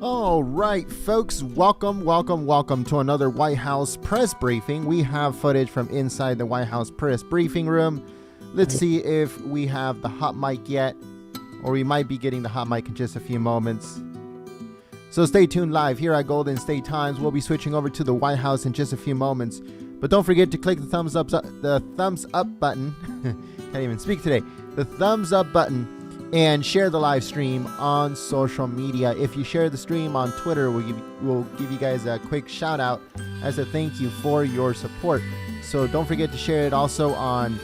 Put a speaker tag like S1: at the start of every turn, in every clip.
S1: All right, folks, welcome to another White House press briefing. We have footage from inside the White House press briefing room. Let's see if we have the hot mic yet, or we might be getting the hot mic in just a few moments. So stay tuned live here at Golden State Times. We'll be switching over to the White House in just a few moments. But don't forget to click the thumbs up button. Can't even speak today. The thumbs up button. And share the live stream on social media. If you share the stream on Twitter, we'll give you guys a quick shout out as a thank you for your support. So don't forget to share it also on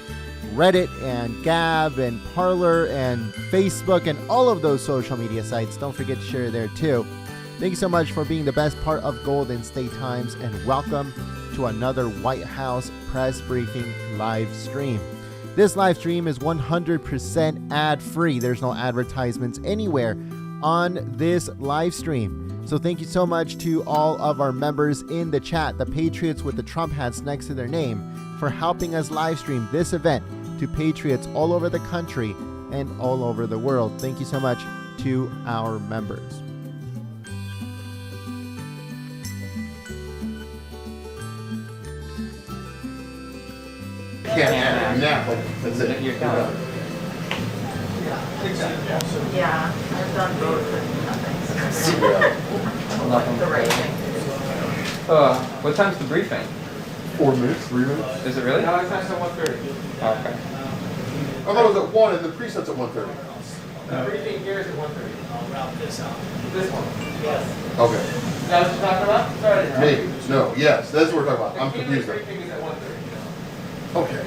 S1: Reddit and Gab and Parler and Facebook and all of those social media sites. Don't forget to share there too. Thank you so much for being the best part of Golden State Times, and welcome to another White House press briefing live stream. This live stream is 100% ad-free. There's no advertisements anywhere on this live stream. So thank you so much to all of our members in the chat, the Patriots with the Trump hats next to their name, for helping us live stream this event to Patriots all over the country and all over the world. Thank you so much to our members.
S2: Yeah, that's it.
S3: You're done.
S4: Yeah, I've done both and nothing. The rating.
S3: What time's the briefing?
S2: 4 minutes, 3 minutes.
S3: Is it really?
S5: No, it's at 1:30.
S3: Oh, okay.
S2: I thought it was at 1 and the preset's at 1:30.
S5: The briefing here is at 1:30. I'll route this out. This one? Yes.
S2: Okay.
S5: Is that what you're talking about? Sorry.
S2: Maybe. No, yes, that's what we're talking about. I'm
S5: The
S2: confused.
S5: briefing is at 1:30.
S2: Okay.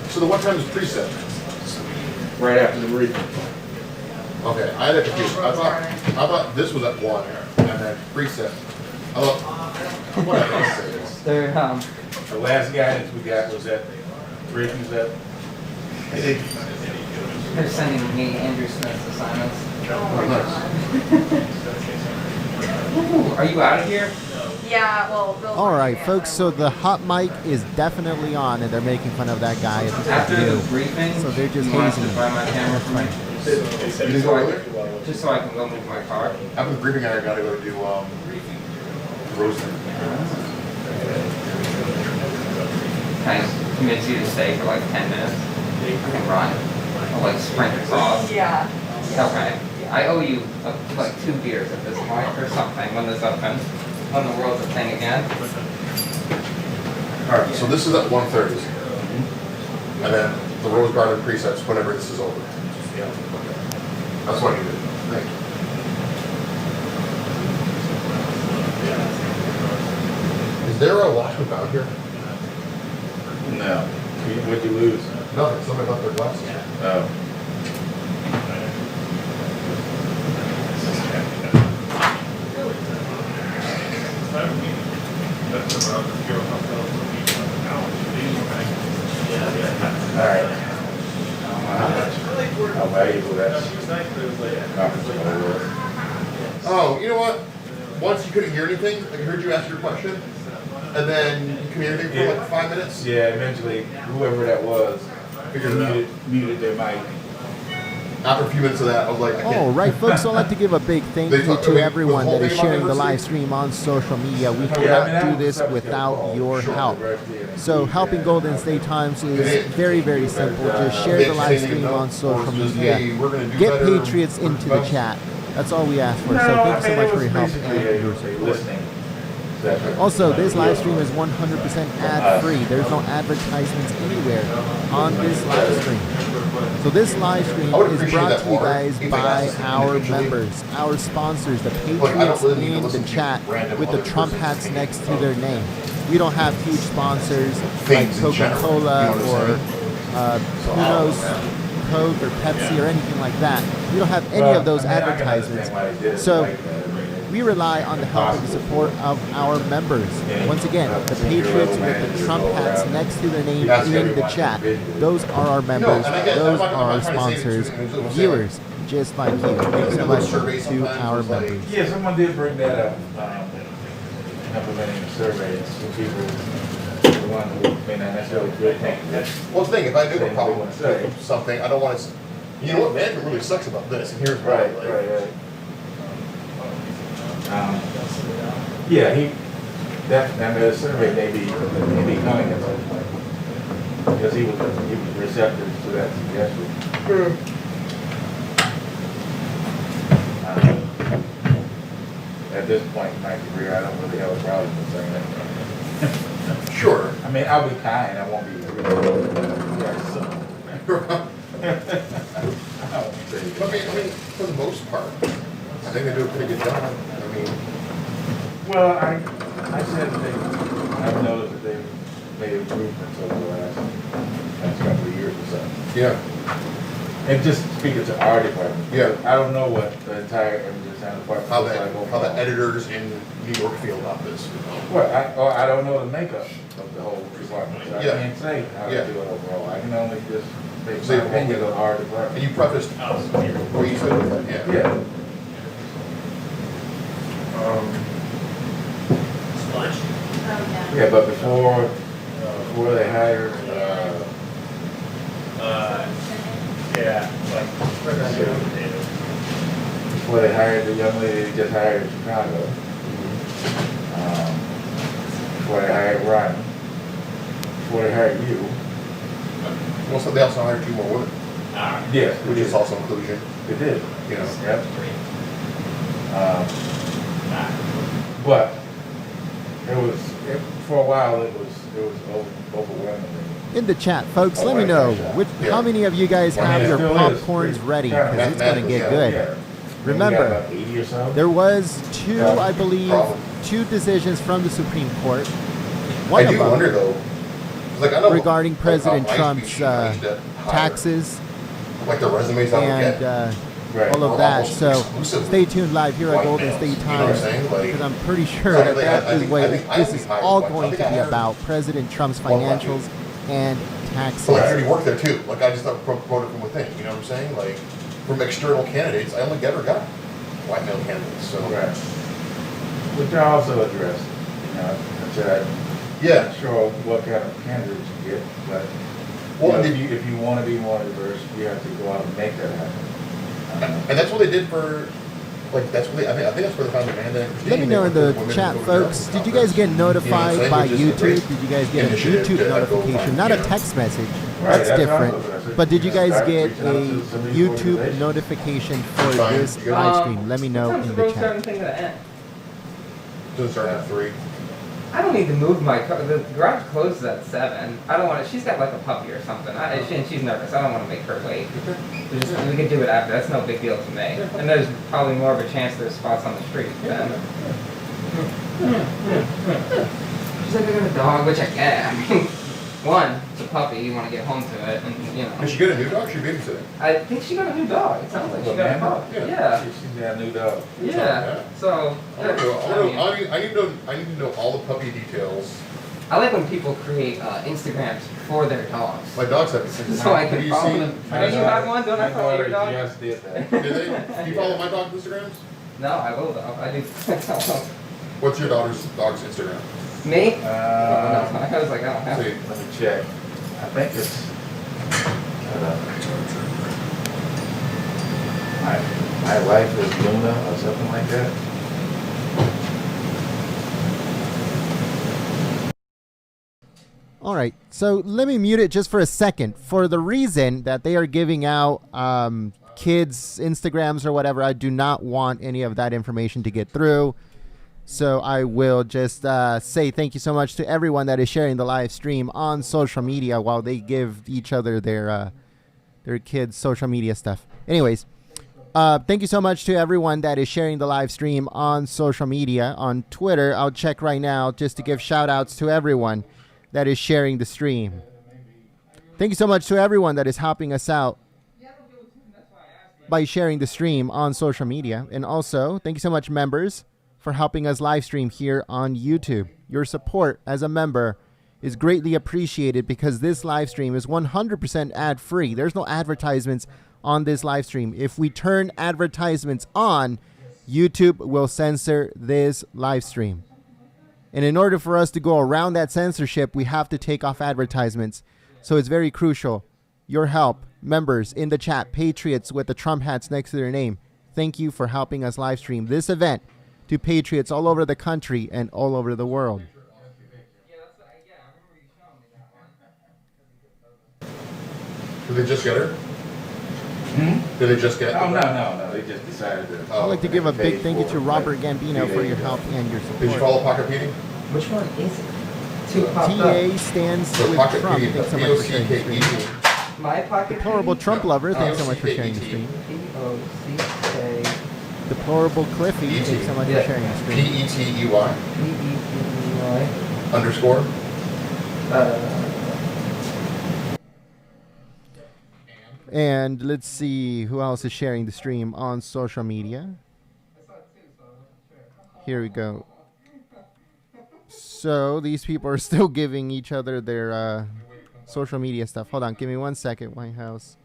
S2: So the what time is preset?
S6: Right after the briefing.
S2: Okay, I had it confused. I thought this was at 1 and then preset. I thought, whatever I say this.
S3: They're,
S6: The last guidance we got was at briefings at.
S3: they're sending me Andrew Smith's assignments.
S2: Oh,
S3: Ooh, are you out of here?
S4: Yeah, well, Bill.
S1: All right, folks, so the hot mic is definitely on, and they're making fun of that guy.
S3: After the briefing,
S1: So they're just
S3: you want us to
S1: hazing
S3: buy my camera for me?
S2: You didn't go earlier?
S3: Just so I can go move my car.
S2: After the briefing, I gotta go do roasting.
S3: Can I convince you to stay for like 10 minutes? I can run. I'll like sprint across.
S4: Yeah.
S3: Okay. I owe you like 2 beers at this point or something when this opens. When the world's a thing again.
S2: All right, so this is at 1:30. And then the Rose Garden presets whenever this is over. Yeah. Okay. That's what you did. Thank you. Is there a watchman out here?
S6: No. What'd you lose?
S2: Nothing. Somebody left their glasses.
S6: Oh. Alright. How valuable that conference call was.
S2: Oh, you know what? Once you couldn't hear anything, I heard you ask your question, and then you couldn't hear anything for like 5 minutes.
S6: Yeah, eventually, whoever that was,
S2: Figured it out.
S6: muted their mic.
S2: After a few minutes of that, I was like, I can't.
S1: All right, folks, I'd like to give a big thank you to everyone that is sharing the live
S2: stream.
S1: stream on social media. We cannot do this without your help. So helping Golden State Times is very, very simple. Just share the live stream on social media. Get Patriots into the chat. That's all we ask for. So thank you so much for your help and your support.
S6: Listening.
S1: Also, this live stream is 100% ad-free. There's no advertisements anywhere on this live stream. So this live stream is brought to you guys by our members, our sponsors, the Patriots in the chat with the Trump hats next to their name. We don't have huge sponsors like Coca-Cola or who knows, Coke or Pepsi or anything like that. We don't have any of those advertisements. So we rely on the help and the support of our members. Once again, the Patriots with the Trump hats next to their name in the chat. Those are our members. Those are our sponsors, viewers, just like you. Thanks so much to our members.
S6: Yeah, someone did bring that up, implementing the surveys for people, the one who may not necessarily feel pain.
S2: Well, the thing, if I do have a problem with something, I don't want to. You know what, management really sucks about this, and here's why.
S6: Right. Yeah, that survey may be coming at some point. Because he was receptive to that suggestion. At this point in my career, I don't really have a problem with saying that.
S2: Sure.
S6: I mean, I'll be kind, I won't be very simple.
S2: I mean, for the most part, I think they do a pretty good job. I mean,
S6: Well, I said that I've noticed that they've made improvements over the last couple of years or so.
S2: yeah,
S6: And just speaking to our department.
S2: Yeah.
S6: I don't know what the entire department
S2: how
S6: looks like
S2: the
S6: overall.
S2: editors in New York feel about this.
S6: Well, I don't know the makeup of the whole department. So I
S2: Yeah.
S6: can't say how
S2: Yeah.
S6: to do it overall. I can only just make
S2: Say
S6: my opinion of our
S2: And
S6: department.
S2: you prefaced what you said with that, yeah.
S6: Yeah.
S5: Lunch?
S4: Oh, yeah.
S6: Yeah, but before they hired,
S5: Yeah, like,
S6: before they hired the young lady they just hired in Chicago, before they hired Ryan, before they hired you.
S2: Also, they also hired 2 more women,
S6: Yes,
S2: which is also inclusion,
S6: They did.
S2: you know.
S6: Yep. But for a while it was overwhelming.
S1: In the chat, folks, let me know how many of you guys have your popcorns ready, because it's going to get good. Remember,
S6: About 80 or so.
S1: there was I believe, two decisions from the Supreme Court. One
S2: I
S1: of
S2: do
S1: them
S2: wonder though, like I know
S1: regarding
S2: like,
S1: President
S2: my
S1: Trump's
S2: speech, you need to hire,
S1: taxes
S2: like the resumes I would
S1: and
S2: get.
S6: Right.
S1: all of
S2: We're
S1: that.
S2: almost
S1: So
S2: exclusively
S1: stay tuned live here at
S2: white
S1: Golden
S2: males,
S1: State
S2: you know what I'm
S1: Times,
S2: saying? Like,
S1: because I'm pretty sure
S2: so,
S1: that
S2: like,
S1: that
S2: I
S1: is
S2: think-
S1: what
S2: I think
S1: this
S2: I
S1: is
S2: hired
S1: all
S2: one. I
S1: going
S2: think
S1: to
S2: I
S1: be
S2: hired
S1: about: President Trump's
S2: one white
S1: financials
S2: dude.
S1: and taxes.
S2: So I already work there too. Like I just don't promote it from within. You know what I'm saying? Like from external candidates, I only ever got white male candidates. So
S6: Right. Which I also addressed. You know, I said I'm
S2: yeah.
S6: not sure what kind of candidates you get, but
S2: Well, and
S6: if you want to be more diverse, you have to go out and make that happen.
S2: And that's what they did for. Like that's what I think that's where they found Amanda and Christine.
S1: Let me know in
S2: They
S1: the
S2: were women
S1: chat,
S2: who were
S1: folks.
S2: girls
S1: Did you
S2: about
S1: guys get
S2: this. You know what I'm
S1: notified
S2: saying?
S1: by
S2: Which is a
S1: YouTube?
S2: great
S1: Did you guys get a
S2: initiative
S1: YouTube
S2: to go
S1: notification?
S2: find,
S1: Not
S2: you
S1: a
S2: know.
S1: text message.
S6: Right,
S1: That's
S6: that's
S1: different.
S6: awesome.
S1: But did you guys
S6: Start
S1: get
S6: reaching out
S1: a
S6: to some of these
S1: YouTube
S6: organizations.
S1: notification for
S2: Fine.
S1: this
S2: You
S1: live
S2: good?
S1: stream? Let me know
S3: Sometimes
S1: in
S3: the
S1: the
S3: road
S1: chat.
S3: starting thing to end.
S2: Doesn't start at 3.
S3: I don't need to move my car. The garage closes at 7. I don't want to. She's got like a puppy or something. And she's nervous. I don't want to make her wait. We can do it after. That's no big deal to me. And there's probably more of a chance there's spots on the street then. She's like, I got a dog, which I get. I mean, one, it's a puppy. You want to get home to it, and you know.
S2: Did she get a new dog? She babysitting.
S3: I think she got a new dog. It sounds like she got a
S6: Amanda?
S3: dog.
S2: Yeah.
S3: Yeah.
S6: She's got a new dog.
S3: Yeah. So.
S2: I need to know all the puppy details.
S3: I like when people create Instagrams for their dogs.
S2: My dogs have.
S3: So I
S2: Have
S3: can
S2: you
S3: follow
S2: seen?
S3: them. Don't you have one? Don't I follow your
S6: My
S3: dog?
S6: daughter just did that.
S2: Do they? Do you follow my dog's Instagrams?
S3: No, I will though. I do.
S2: What's your dog's Instagram?
S3: Me?
S6: Uh,
S3: I was like, I don't have
S2: See,
S3: it.
S6: Let me check. I think it's. My wife is Luna or something like that.
S1: All right, so let me mute it just for a second. For the reason that they are giving out kids' Instagrams or whatever, I do not want any of that information to get through. So I will just say thank you so much to everyone that is sharing the live stream on social media while they give each other their kids' social media stuff. Anyways, thank you so much to everyone that is sharing the live stream on social media. On Twitter, I'll check right now just to give shout outs to everyone that is sharing the stream. Thank you so much to everyone that is helping us out by sharing the stream on social media. And also, thank you so much, members, for helping us live stream here on YouTube. Your support as a member is greatly appreciated because this live stream is 100% ad-free. There's no advertisements on this live stream. If we turn advertisements on, YouTube will censor this live stream. And in order for us to go around that censorship, we have to take off advertisements. So it's very crucial. Your help, members in the chat, patriots with the Trump hats next to their name, thank you for helping us live stream this event to patriots all over the country and all over the world.
S2: Did they just get her?
S6: Hmm?
S2: Did they just get?
S6: Oh, no. They just decided to.
S1: I'd like to give a big thank you to Robert Gambino for your help and your
S2: Did you
S1: support.
S2: follow Pocket Petey?
S3: Which one is it? Two popped up.
S1: TA stands
S2: So
S1: with
S2: Pocket
S1: Trump.
S2: Petey,
S1: Thanks so much for sharing the stream.
S2: P-O-C-K-E-T.
S3: My pocket.
S1: Deplorable Trump lover. Thanks so much for sharing the stream.
S3: P-O-C-K.
S1: Deplorable Cliffy.
S2: E.T.
S1: Thanks so much for
S3: Yeah.
S1: sharing the stream.
S2: P-E-T-E-Y
S3: P-E-P-Y.
S2: underscore.
S1: And let's see who else is sharing the stream on social media. Here we go. So these people are still giving each other their social media stuff. Hold on, give me 1 second, White House.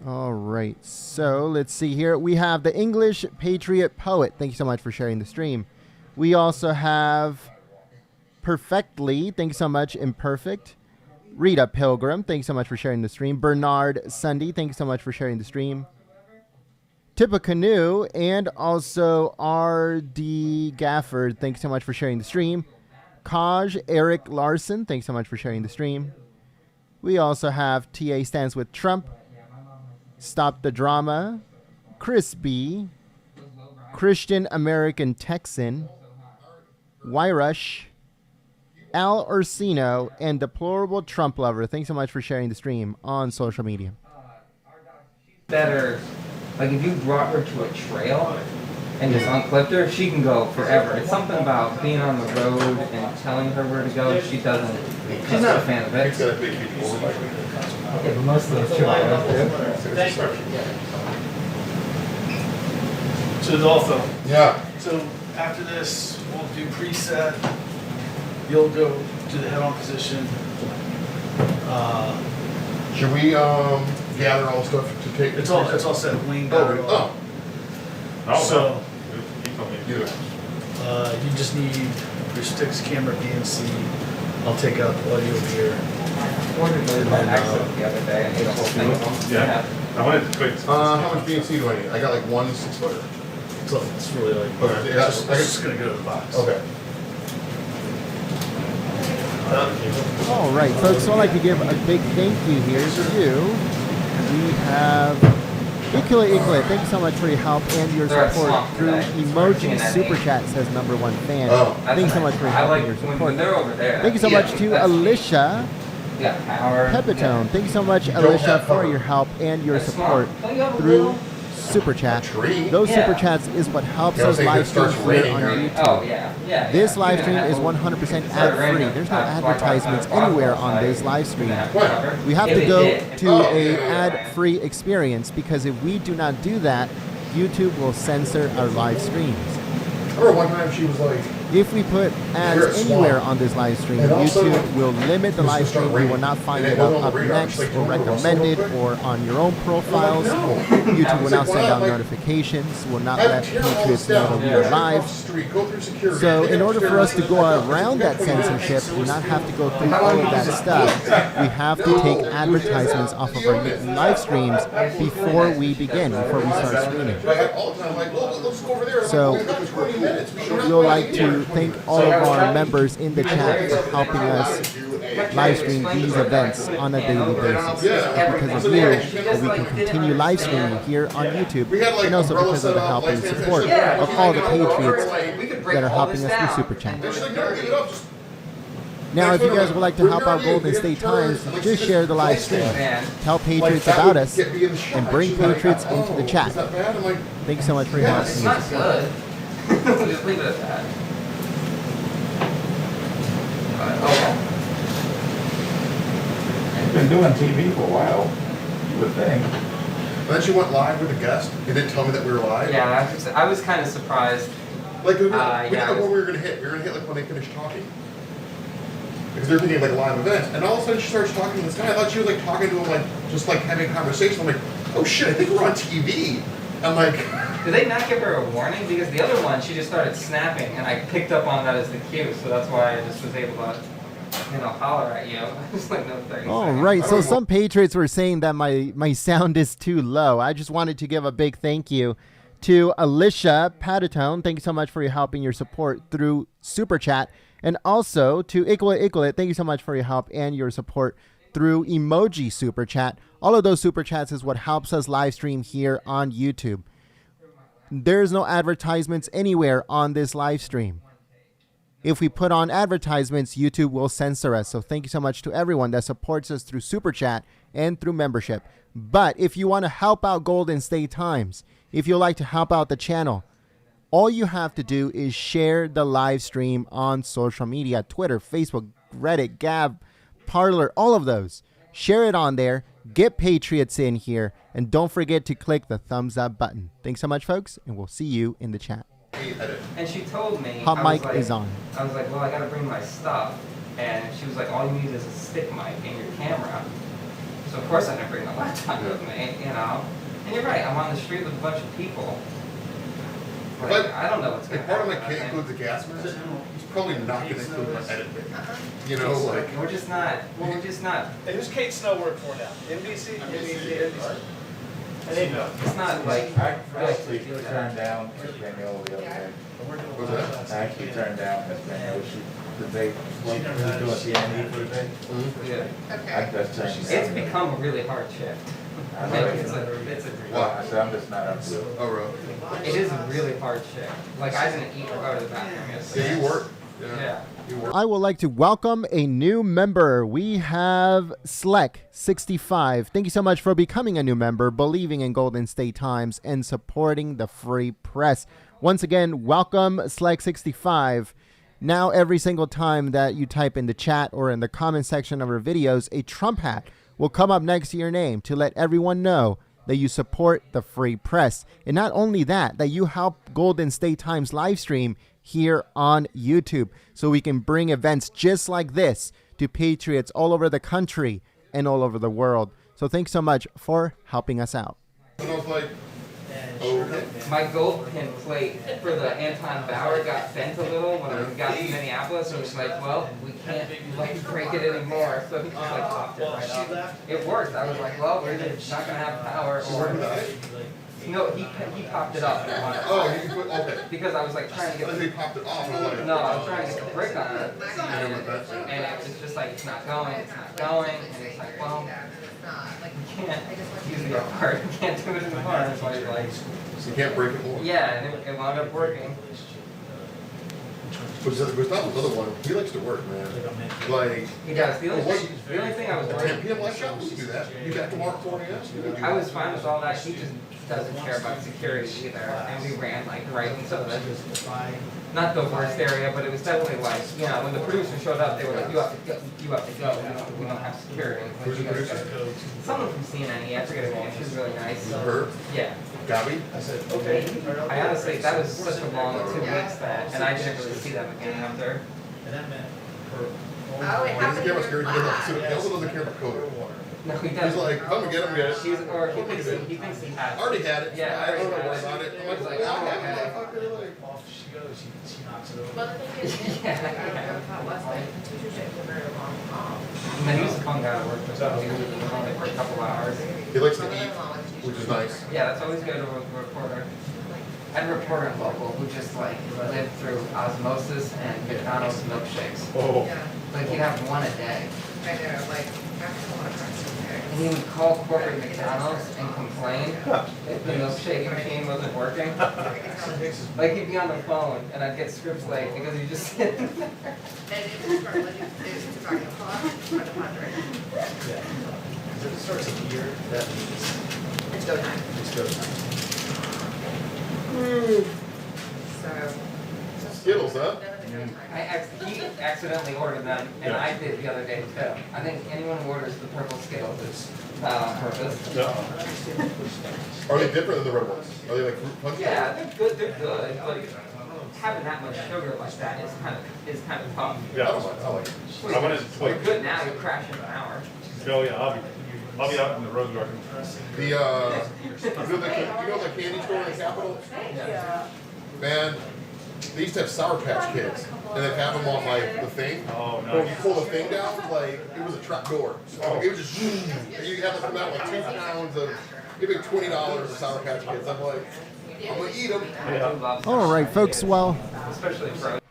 S1: All right, so let's see here. We have the English Patriot Poet. Thank you so much for sharing the stream. We also have Perfectly. Thanks so much, Imperfect. Rita Pilgrim. Thanks so much for sharing the stream. Bernard Sunday. Thanks so much for sharing the stream. Tippecanoe and also R.D. Gafford. Thanks so much for sharing the stream. Kaj Eric Larson. Thanks so much for sharing the stream. We also have TA Stands with Trump. Stop the Drama. Chris B. Christian American Texan. Wyrush. Al Ursino, and Deplorable Trump Lover. Thanks so much for sharing the stream on social media.
S3: Better, like if you brought her to a trail and just unclipped her, she can go forever. It's something about being on the road and telling her where to go. She's not a fan of it.
S2: He's got a big huge motorbike.
S3: Yeah, but most of those chihuahuas do.
S5: So Adolfo,
S2: Yeah.
S5: so after this, we'll do preset. You'll go to the head-on position.
S2: Should we gather all the stuff to take?
S5: It's all set. Wing got it all. So you just need your sticks, camera, DNC. I'll take out the audio here.
S3: Ordered those on accident the other day and ate a whole thing of them.
S7: Yeah. I wanted to quick.
S2: How much BNC do I need? I got like one 6-footer.
S5: So it's really like,
S2: Okay, yeah,
S5: it's just gonna go to the box.
S2: Okay.
S1: All right, folks, so I'd like to give a big thank you here to, we have Ikula. Thank you so much for your help and your
S3: They're
S1: support
S3: swamped
S1: through
S3: today.
S1: emoji
S3: McEnany.
S1: super chat, says #1 fan.
S2: Oh.
S1: Thank you so much for your
S3: I
S1: help
S3: like
S1: and your
S3: when
S1: support.
S3: they're over there.
S1: Thank you so much to Alicia
S3: Yeah, power.
S1: Pepitone. Thank you so much,
S2: don't
S1: Alicia,
S2: have
S1: for
S2: power.
S1: your help and your
S3: That's
S1: support
S3: smart. Don't you have a
S1: through
S3: little-
S1: super chat.
S2: Tree?
S1: Those
S3: Yeah.
S1: super chats is what helps
S2: Yeah, I
S1: us
S2: think it
S1: live stream
S2: starts
S1: here
S2: raining
S1: on
S2: here.
S1: YouTube.
S3: Oh, yeah.
S1: This
S3: You're
S1: live
S3: gonna
S1: stream
S3: have
S1: is
S3: to-
S1: 100%
S3: It's not
S1: ad free.
S3: raining.
S1: There's no
S3: That's why
S1: advertisements
S3: I
S1: anywhere on
S3: qualified.
S1: this live stream.
S2: What?
S1: We have
S3: If
S1: to
S3: it
S1: go
S3: did.
S1: to
S2: Oh,
S1: a
S2: yeah.
S1: ad-free experience, because if we do not do that, YouTube will censor our live streams.
S2: I remember one time she was like,
S1: If we put
S2: We're
S1: ads
S2: at
S1: anywhere
S2: Swan.
S1: on this live stream,
S2: And also,
S1: YouTube will limit the
S2: it was
S1: live
S2: just
S1: stream.
S2: start
S1: You will
S2: raining.
S1: not find
S2: And
S1: it
S2: it wasn't
S1: up
S2: on the radar.
S1: next
S2: She's like,
S1: or
S2: "Do you want to Russell
S1: recommended
S2: real quick?"
S1: or on your own profiles.
S2: no.
S1: YouTube will not
S2: Why
S1: send
S2: not?
S1: out
S2: Like,
S1: notifications, will not
S2: I
S1: let
S2: tear all this
S1: Patriots know
S2: down.
S1: that we
S2: Drive
S1: are live.
S2: across the street, go through security.
S1: So
S2: Take
S1: in
S2: it
S1: order for us
S2: upstairs,
S1: to go
S2: back up.
S1: around that
S2: It's got 20
S1: censorship
S2: minutes.
S1: and not have to go through all of that stuff, we have to take advertisements off of our live streams before we begin, before we start streaming.
S2: Like, all the time, like, well, let's go over there. I'm
S1: So,
S2: like, well, we've got 20 minutes. We don't have
S1: we'll
S2: to
S1: like
S2: wait
S1: to
S2: here.
S1: thank all of our members in the chat for helping us live stream these events on a daily basis. It's because of you that we can continue live streaming here on YouTube,
S2: We had like
S1: and also
S2: umbrella
S1: because of the
S2: set up,
S1: help and
S2: like,
S1: support
S3: Yeah,
S1: of all the
S2: we can
S1: Patriots
S3: We could break
S1: that are
S3: all
S1: helping
S3: this
S1: us through
S3: down.
S1: Super Chat.
S2: And she's like, no, get it up. Just
S1: Now, if you guys would like to help out Golden State Times, just share the live stream.
S3: Man.
S1: Tell Patriots
S2: that
S1: about
S2: would
S1: us
S2: get me in the shot.
S1: and bring
S2: She's like,
S1: Patriots
S2: oh,
S1: into the chat.
S2: Is that bad? I'm like,
S1: Thank you so much for your help.
S2: Yes.
S3: It's
S1: and your
S3: not
S1: support.
S3: good. Just leave it at that. Okay.
S6: He's been doing TV for a while, you would think.
S2: and then she went live with a guest. It didn't tell me that we were live.
S3: Yeah, I was kind of surprised.
S2: Like, we
S3: yeah,
S2: didn't know where we were going to hit. We were going to hit like when they finished talking. Because they're thinking like a live event. And all of a sudden she starts talking to this guy. I thought she was like talking to him, like, just like having a conversation. I'm like, oh shit, I think we're on TV. I'm like,
S3: Did they not give her a warning? Because the other one, she just started snapping, and I picked up on that as the cue, so that's why I just was able to holler at you. Just like no 30
S1: All
S3: seconds.
S1: right. So some Patriots were saying that my sound is too low. I just wanted to give a big thank you to Alicia Patatone. Thank you so much for your help and your support through Super Chat. And also to Ikolit, thank you so much for your help and your support through Emoji Super Chat. All of those Super Chats is what helps us live stream here on YouTube. There's no advertisements anywhere on this live stream. If we put on advertisements, YouTube will censor us. So thank you so much to everyone that supports us through Super Chat and through membership. But if you want to help out Golden State Times, if you'd like to help out the channel, all you have to do is share the live stream on social media, Twitter, Facebook, Reddit, Gab, Parler, all of those. Share it on there. Get Patriots in here. And don't forget to click the thumbs up button. Thanks so much, folks, and we'll see you in the chat.
S3: And she told me,
S1: Hot
S3: I was
S1: mic
S3: like,
S1: is on.
S3: I was like, well, I gotta bring my stuff. And she was like, all you need is a stick mic and your camera. So of course I didn't bring the laptop with me, you know. And you're right, I'm on the street with a bunch of people. Like,
S2: But
S3: I don't know what's gonna
S2: if part of my
S3: happen.
S2: kit includes a gas mask, he's probably not gonna include my editing. You know, like.
S3: We're just not.
S5: Hey, who's Kate Snow work for now? NBC? NBC. I think no.
S3: It's not like.
S6: I actually turned down Espanol the other day.
S2: What's that?
S6: I actually turned down Espanol. Did they want to do a CNE for the day?
S3: Yeah.
S6: I just turned it down.
S3: It's become a really hard shift.
S6: I
S3: Like,
S6: know.
S3: it's a.
S2: Why?
S6: I said, I'm just not up to it.
S2: Oh, really?
S3: It is a really hard shift. Like I didn't eat or go to the bathroom yesterday.
S2: Yeah, you work.
S3: Yeah.
S2: You work.
S1: I would like to welcome a new member. We have Sleck65. Thank you so much for becoming a new member, believing in Golden State Times, and supporting the free press. Once again, welcome Sleck65. Now, every single time that you type in the chat or in the comment section of our videos, a Trump hat will come up next to your name to let everyone know that you support the free press. And not only that, that you help Golden State Times live stream here on YouTube so we can bring events just like this to Patriots all over the country and all over the world. So thanks so much for helping us out.
S2: And I was like, okay.
S3: My gold pin plate for the Anton Bauer got bent a little when I got to Minneapolis, and it was like, well, we can't like break it anymore, so he just like popped it right off. It worked. I was like, well, we're just not gonna have power. No, he popped it up.
S2: Oh, you put, okay.
S3: Because I was like trying to get.
S2: Unless he popped it off. I was like,
S3: No, I was trying to get the brick on it,
S2: I know what that's like.
S3: and it was just like it's not going, and it's like, well, we can't use the part, we can't do it in the car. So I was like,
S2: You can't break it more.
S3: yeah, and it wound up working.
S2: But Gustavo's other one, he likes to work, man. Like,
S3: He does. The
S2: What?
S3: only thing I was
S2: a 10
S3: worried.
S2: p.m. light shop, we can do that. You got tomorrow at 4 a.m. we can do
S3: I was
S2: that.
S3: fine with all that. He just doesn't care about security either. And we ran like right into the, not the worst area, but it was definitely like, you know, when the producer showed up, they were like, you have to go, you have to go. We don't have security. Like,
S2: Who's the
S3: you guys
S2: producer?
S3: gotta- Someone from CNN, I forget her name. She was really nice.
S2: Her?
S3: Yeah.
S2: Gabby?
S3: I honestly, that was such a long 2 weeks that, and I didn't really see them again after.
S5: And that meant for.
S4: Oh, it
S2: He doesn't
S4: happened
S2: care about
S4: in
S2: security,
S4: your
S2: he also doesn't care about COVID.
S3: No, he
S2: He's
S3: doesn't.
S2: like, come and get him, get it.
S3: She's, or
S2: What am I gonna do?
S3: he thinks he has.
S2: I already had it.
S3: Yeah,
S2: I don't know
S3: already
S2: what
S3: had
S2: about it. I'm like,
S3: He's like,
S2: well,
S3: oh,
S2: I
S3: okay.
S2: have it, motherfucker. Like,
S5: Off she goes, she knocks it over.
S4: Well, the thing is, I don't know how it was, but teachers take a very long haul.
S3: And then he was a fun guy to work with. So he was only for a couple hours.
S2: he likes to eat, which is nice.
S3: Yeah, that's always good with a reporter. I had a reporter local who just like lived through osmosis and McDonald's milkshakes.
S2: Oh.
S4: Yeah,
S3: Like he'd have one a day.
S4: I know, like, after a lot of practice.
S3: And he would call corporate McDonald's and complain if the milkshake machine wasn't working. Like he'd be on the phone and I'd get scripts late because he'd just sit there.
S4: And it was for, like, it was about the clock, or the 100.
S5: Yeah. Because if it starts a year, that means
S4: It's go time.
S5: it's go time.
S4: So.
S2: Skittles, huh?
S3: He accidentally ordered them and I did the other day too. I think anyone who orders the purple Skittles is not on purpose.
S2: Are they different than the red ones? Are they like fruit punch?
S3: Yeah, they're good, but having that much sugar like that is kind of tough.
S2: I don't mind, I like it.
S7: I wanted to
S3: You're
S7: like,
S3: good now, you crash in an hour.
S7: oh yeah, I'll be out in the road garden.
S2: The, you know the candy store in the Capitol? Man, they used to have Sour Patch Kids, and they'd have them on like the thing.
S7: Oh,
S2: But when you
S7: nice.
S2: pull the thing down, like it was a trap door. So like, it was just, and you have to come out with 2 pounds of, maybe $20 of Sour Patch Kids. I'm like, I'm gonna eat them.
S1: All right, folks. Well,
S3: Especially frozen.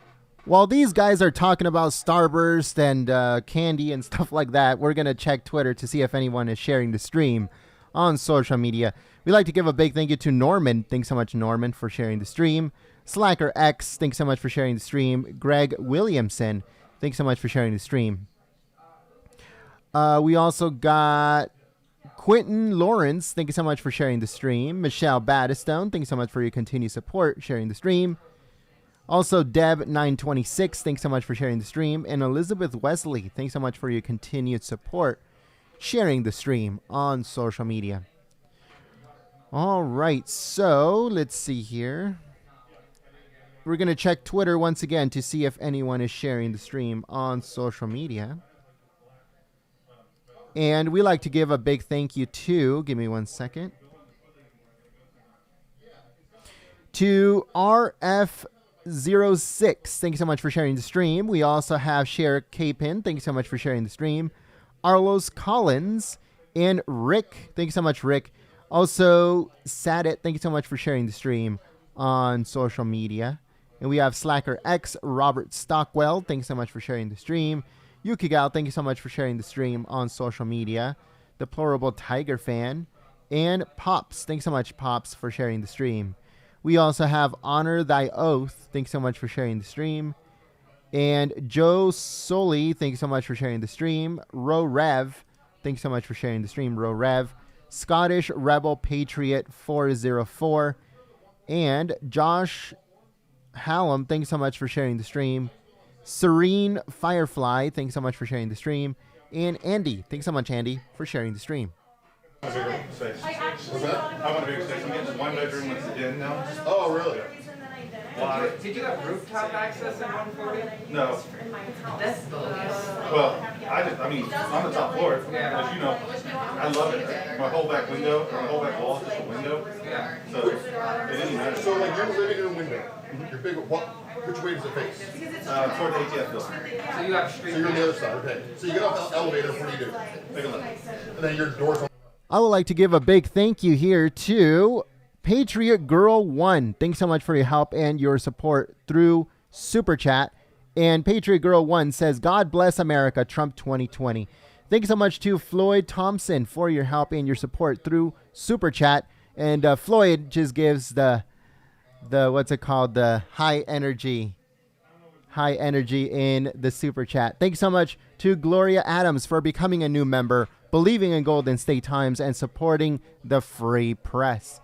S1: while these guys are talking about Starburst and candy and stuff like that, we're going to check Twitter to see if anyone is sharing the stream on social media. We'd like to give a big thank you to Norman. Thanks so much, Norman, for sharing the stream. Slacker X, thanks so much for sharing the stream. Greg Williamson, thanks so much for sharing the stream. We also got Quentin Lawrence, thank you so much for sharing the stream. Michelle Battistone, thanks so much for your continued support, sharing the stream. Also, Deb926, thanks so much for sharing the stream. And Elizabeth Wesley, thanks so much for your continued support, sharing the stream on social media. All right, so let's see here. We're going to check Twitter once again to see if anyone is sharing the stream on social media. And we like to give a big thank you to, give me 1 second, to RF06. Thank you so much for sharing the stream. We also have Share K-Pin. Thank you so much for sharing the stream. Arlos Collins and Rick. Thank you so much, Rick. Also, Sadit. Thank you so much for sharing the stream on social media. And we have Slacker X, Robert Stockwell. Thank you so much for sharing the stream. Yukigal, thank you so much for sharing the stream on social media. Deplorable Tiger Fan. And Pops. Thanks so much, Pops, for sharing the stream. We also have Honor Thy Oath. Thanks so much for sharing the stream. And Joe Soli, thank you so much for sharing the stream. Ro Rev, thanks so much for sharing the stream. Ro Rev. Scottish Rebel Patriot 404. And Josh Hallam, thanks so much for sharing the stream. Serene Firefly, thanks so much for sharing the stream. And Andy, thanks so much, Andy, for sharing the stream.
S7: I want a bigger space.
S2: What's that?
S7: I want a bigger space. I'm getting 1 bedroom with the den now.
S2: Oh, really?
S7: Why?
S3: Did you have rooftop access in 140?
S7: No.
S4: That's bogus.
S7: Well, I mean, on the top floor,
S3: Yeah.
S7: as you know, I love it. My whole back window, or my whole back wall is just a window.
S3: Yeah.
S7: So it doesn't matter.
S2: So like your living room window, your big, which way does it face?
S7: Toward the ATF building.
S3: So you have
S2: So
S3: street.
S2: you're on the other side, okay. So you get off the elevator, what do you do?
S7: Take a look.
S2: And then your door's on.
S1: I would like to give a big thank you here to Patriot Girl 1. Thanks so much for your help and your support through Super Chat. And Patriot Girl 1 says, God bless America, Trump 2020. Thank you so much to Floyd Thompson for your help and your support through Super Chat. And Floyd just gives the what's it called? The high energy in the Super Chat. Thank you so much to Gloria Adams for becoming a new member, believing in Golden State Times, and supporting the free press.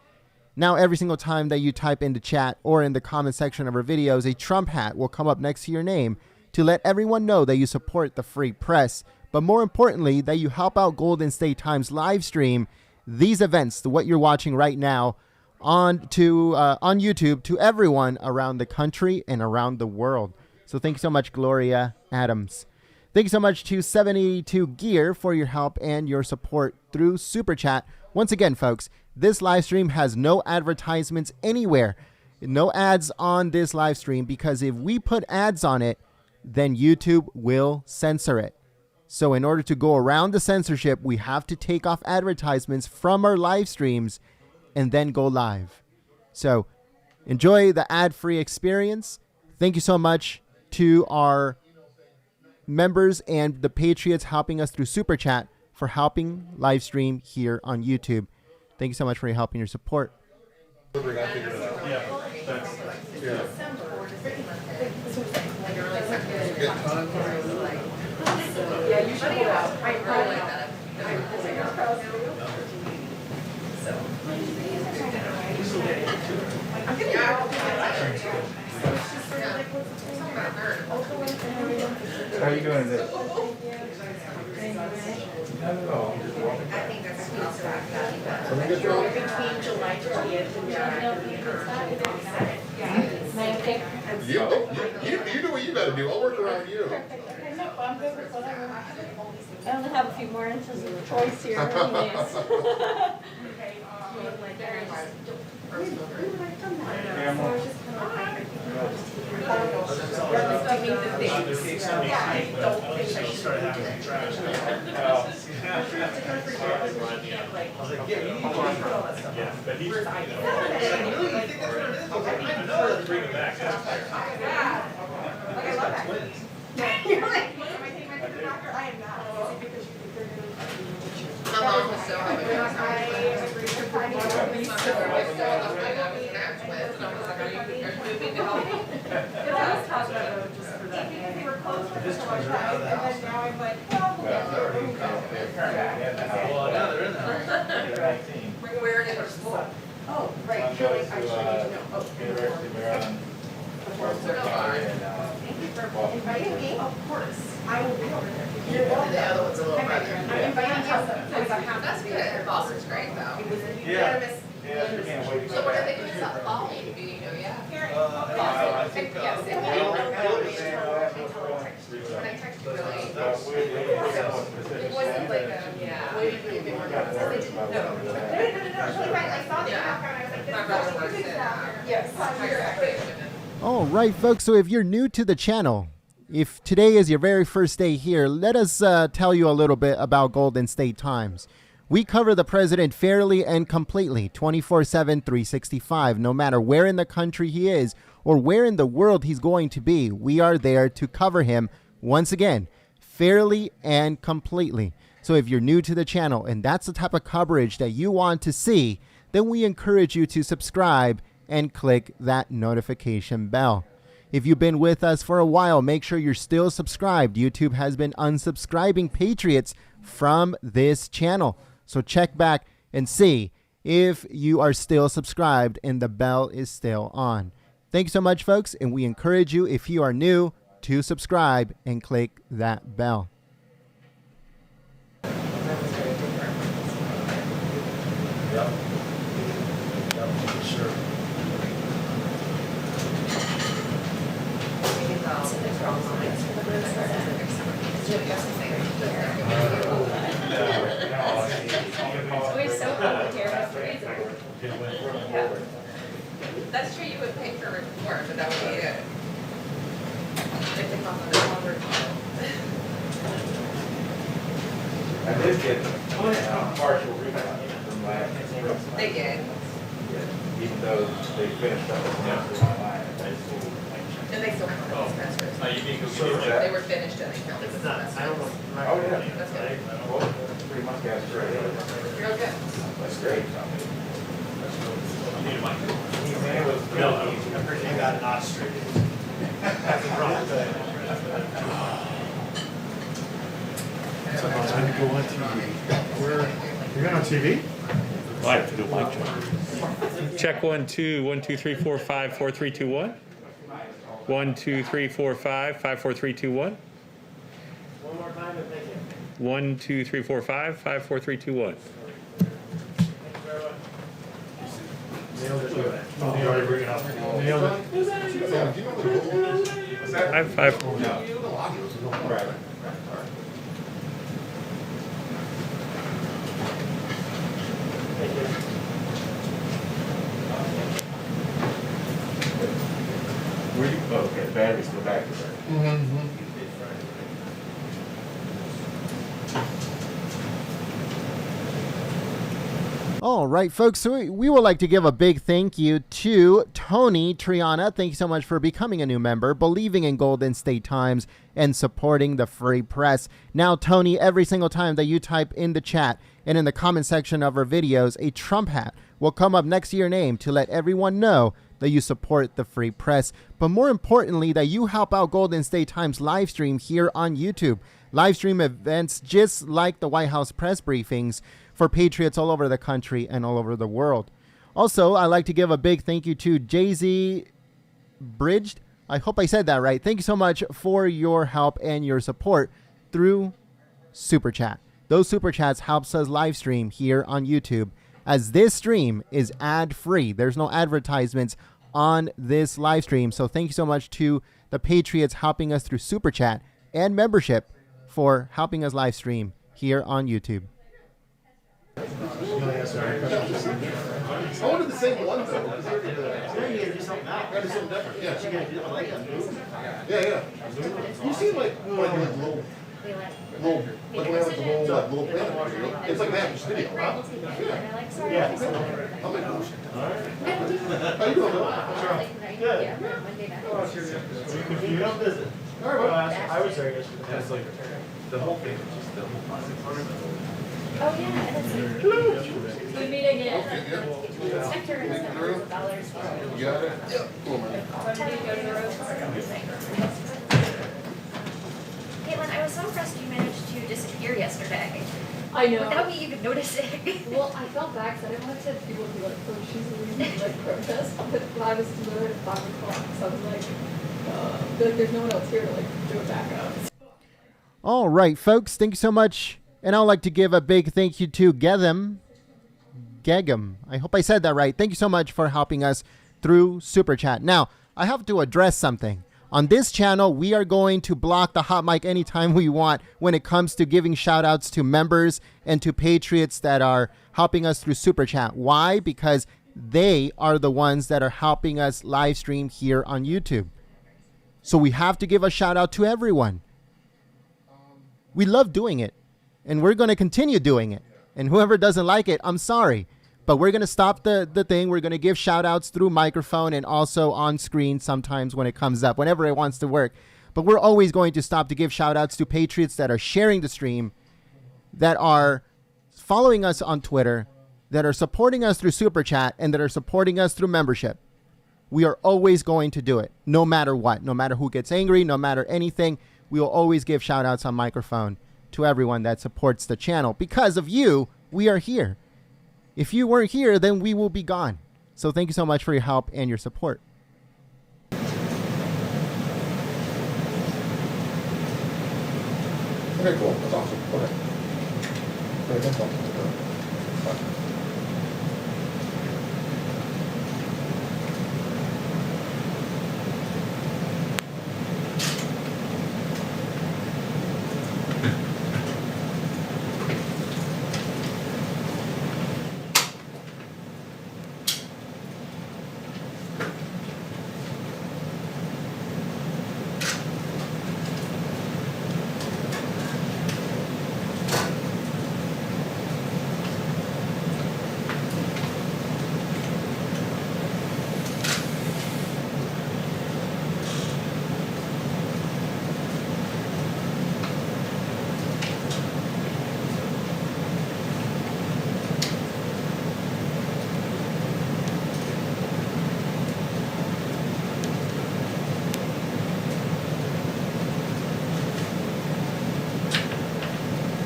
S1: Now, every single time that you type in the chat or in the comment section of our videos, a Trump hat will come up next to your name to let everyone know that you support the free press, but more importantly, that you help out Golden State Times live stream these events, what you're watching right now, on YouTube to everyone around the country and around the world. So thank you so much, Gloria Adams. Thank you so much to 72 Gear for your help and your support through Super Chat. Once again, folks, this live stream has no advertisements anywhere. No ads on this live stream, because if we put ads on it, then YouTube will censor it. So in order to go around the censorship, we have to take off advertisements from our live streams and then go live. So enjoy the ad-free experience. Thank you so much to our members and the Patriots helping us through Super Chat for helping live stream here on YouTube. Thank you so much for your help and your support.
S2: I figured it out.
S7: Yeah, that's,
S2: Yeah. Good time.
S4: Yeah, you should hold out.
S6: How are you doing today?
S2: Good job.
S4: Between July 20th and
S2: You do what you gotta do. I'll work around you.
S8: I'm good with whatever. I only have a few more inches of choice here anyways.
S6: Camera.
S4: My mom was so happy. And I was like, are you moving to help me?
S5: Well, now they're in there.
S4: Where in their school?
S8: Oh, right,
S6: One
S8: really,
S6: goes
S8: I
S6: to,
S8: should know. Oh,
S6: University of Maryland.
S8: Thank you for inviting me. Of course, I will be over there. You're
S4: And the
S8: welcome.
S4: other one's a little brother.
S8: I'm inviting you.
S4: That's good. Boston's great though.
S5: Yeah.
S6: Yeah, you can't wait.
S4: So what are they doing South Fall? Do you know yet?
S6: I think,
S4: Yes,
S6: When
S4: I texted you really.
S6: It
S4: It wasn't like a, yeah. What do you think they were doing? So they didn't know.
S8: No, it's really right. I saw the
S4: Yeah.
S8: background, I was like,
S4: My brother works at,
S8: yes.
S1: All right, folks. So if you're new to the channel, if today is your very first day here, let us tell you a little bit about Golden State Times. We cover the president fairly and completely, 24/7, 365. No matter where in the country he is or where in the world he's going to be, we are there to cover him, once again, fairly and completely. So if you're new to the channel and that's the type of coverage that you want to see, then we encourage you to subscribe and click that notification bell. If you've been with us for a while, make sure you're still subscribed. YouTube has been unsubscribing patriots from this channel. So check back and see if you are still subscribed and the bell is still on. Thank you so much, folks. And we encourage you, if you are new, to subscribe and click that bell.
S5: Sure.
S8: We're so cool here.
S4: That's true, you would pay for it more, but that would be it. If they come on the longer model.
S6: I did get partial refund from last year.
S4: They did,
S6: Even though they finished up the semester online, they still.
S4: and they still count as semesters.
S6: So is that-
S4: They were finished and they counted as semesters.
S6: Oh, yeah.
S4: That's good.
S6: Well, 3 months got straight.
S4: Real good.
S6: That's great. It was
S5: You got it not straight. That's the problem. It's going to go on TV.
S2: You're on TV?
S7: I have to do mic check. Check 1 2 1 2 3 4 5 4 3 2 1. 1 2 3 4 5 5 4 3 2 1. 1 2 3 4 5 5 4 3 2 1.
S2: Nailed it. Nailed it. Bring it up. Nailed it. Yeah, do you know what the goal is? Is that?
S7: 5 5.
S2: You know the lodges, you know.
S6: Right. Where you, oh, okay, the batteries go back to there.
S1: All right, folks, so we would like to give a big thank you to Tony Triana. Thank you so much for becoming a new member, believing in Golden State Times, and supporting the free press. Now, Tony, every single time that you type in the chat and in the comment section of our videos, a Trump hat will come up next to your name to let everyone know that you support the free press. But more importantly, that you help out Golden State Times live stream here on YouTube. Live stream events just like the White House press briefings for patriots all over the country and all over the world. Also, I'd like to give a big thank you to Jay-Z Bridged. I hope I said that right. Thank you so much for your help and your support through Super Chat. Those Super Chats helps us live stream here on YouTube, as this stream is ad-free. There's no advertisements on this live stream. So thank you so much to the patriots helping us through Super Chat and membership for helping us live stream here on YouTube.
S2: Oh, the same one though. Because they're the-
S9: Yeah, you gotta do something now.
S2: Gotta do something different.
S9: You
S2: Yeah.
S9: gotta do like a move.
S2: Yeah. You seem like little, like when I have like the whole little planet. It's like that, just video. Huh?
S9: Yeah.
S2: I'm like, oh,
S9: Alright.
S2: how you doing, Bill?
S9: Good. You're not busy.
S2: Alright, well.
S9: I was there yesterday.
S6: That's like, the whole thing, is just the whole plastic part of it.
S8: Oh, yeah, and it's food meeting in Sector and $7
S2: You got it? Yeah. Cool, man.
S8: Go to the road.
S10: Caitlin, I was so impressed you managed to disappear yesterday
S8: I know.
S10: without me even noticing.
S8: Well, I felt bad because I didn't want to people to be like, oh, she's leaving, like, protest. But I was literally at 5 o'clock, so I was like, there's no one else here to, like, do it back up.
S1: All right, folks, thank you so much. And I'd like to give a big thank you to Gegum. I hope I said that right. Thank you so much for helping us through Super Chat. Now, I have to address something. On this channel, we are going to block the hot mic anytime we want when it comes to giving shout outs to members and to patriots that are helping us through Super Chat. Why? Because they are the ones that are helping us live stream here on YouTube. So we have to give a shout out to everyone. We love doing it, and we're going to continue doing it. And whoever doesn't like it, I'm sorry. But we're going to stop the thing. We're going to give shout outs through microphone and also on screen sometimes when it comes up, whenever it wants to work. But we're always going to stop to give shout outs to patriots that are sharing the stream, that are following us on Twitter, that are supporting us through Super Chat, and that are supporting us through membership. We are always going to do it, no matter what, no matter who gets angry, no matter anything. We will always give shout outs on microphone to everyone that supports the channel. Because of you, we are here. If you weren't here, then we will be gone. So thank you so much for your help and your support.
S2: Okay, cool. That's awesome. Okay. Okay, that's awesome.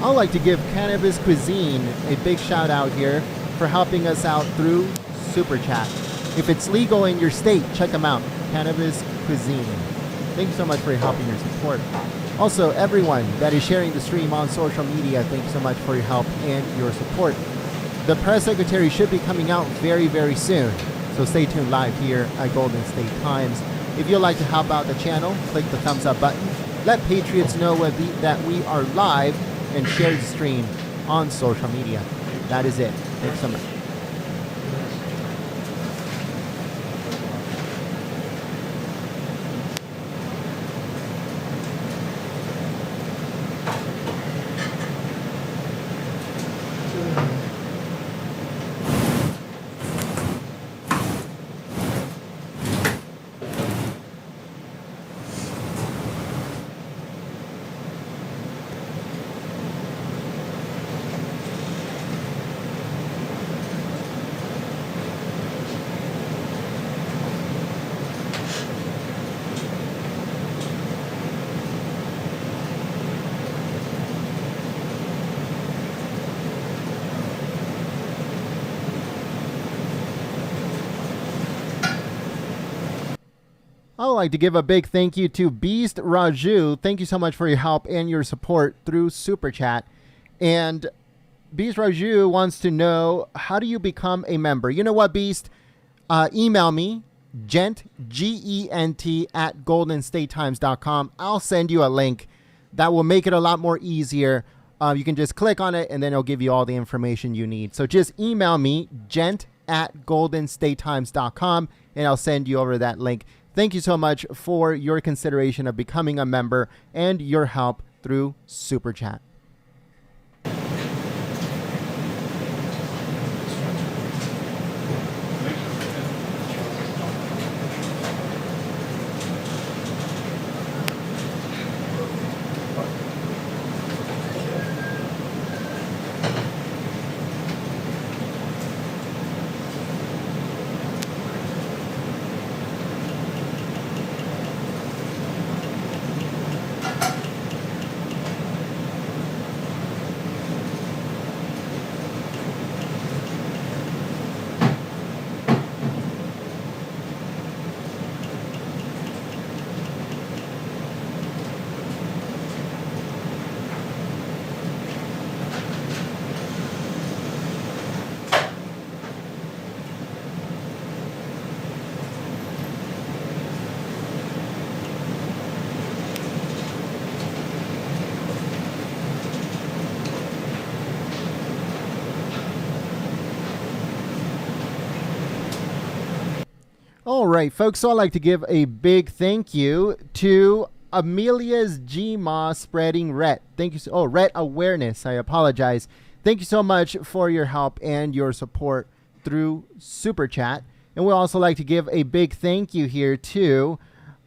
S1: I'd like to give Cannabis Cuisine a big shout out here for helping us out through Super Chat. If it's legal in your state, check them out. Cannabis Cuisine. Thank you so much for your help and your support. Also, everyone that is sharing the stream on social media, thank you so much for your help and your support. The press secretary should be coming out very, very soon. So stay tuned live here at Golden State Times. If you'd like to help out the channel, click the thumbs up button. Let Patriots know that we are live and share the stream on social media. That is it. Thanks so much. I would like to give a big thank you to Beast Raju. Thank you so much for your help and your support through Super Chat. And Beast Raju wants to know, how do you become a member? You know what, Beast? Email me, gent, G-E-N-T, at goldenstatetimes.com. I'll send you a link that will make it a lot more easier. You can just click on it, and then it'll give you all the information you need. So just email me, gent, at goldenstatetimes.com, and I'll send you over that link. Thank you so much for your consideration of becoming a member and your help through Super Chat. All right, folks, so I'd like to give a big thank you to Amelia's GMA spreading RET. Thank you. RET awareness. I apologize. Thank you so much for your help and your support through Super Chat. And we'd also like to give a big thank you here to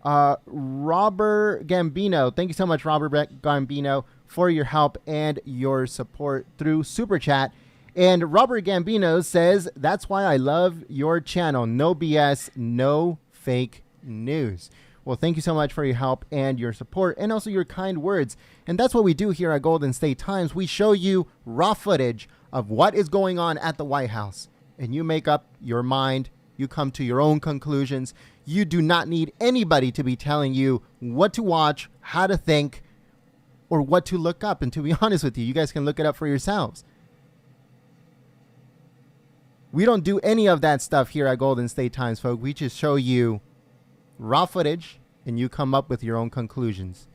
S1: Robert Gambino. Thank you so much, Robert Gambino, for your help and your support through Super Chat. And Robert Gambino says, that's why I love your channel. No BS, no fake news. Well, thank you so much for your help and your support and also your kind words. And that's what we do here at Golden State Times. We show you raw footage of what is going on at the White House. And you make up your mind. You come to your own conclusions. You do not need anybody to be telling you what to watch, how to think, or what to look up. And to be honest with you, you guys can look it up for yourselves. We don't do any of that stuff here at Golden State Times, folks. We just show you raw footage, and you come up with your own conclusions.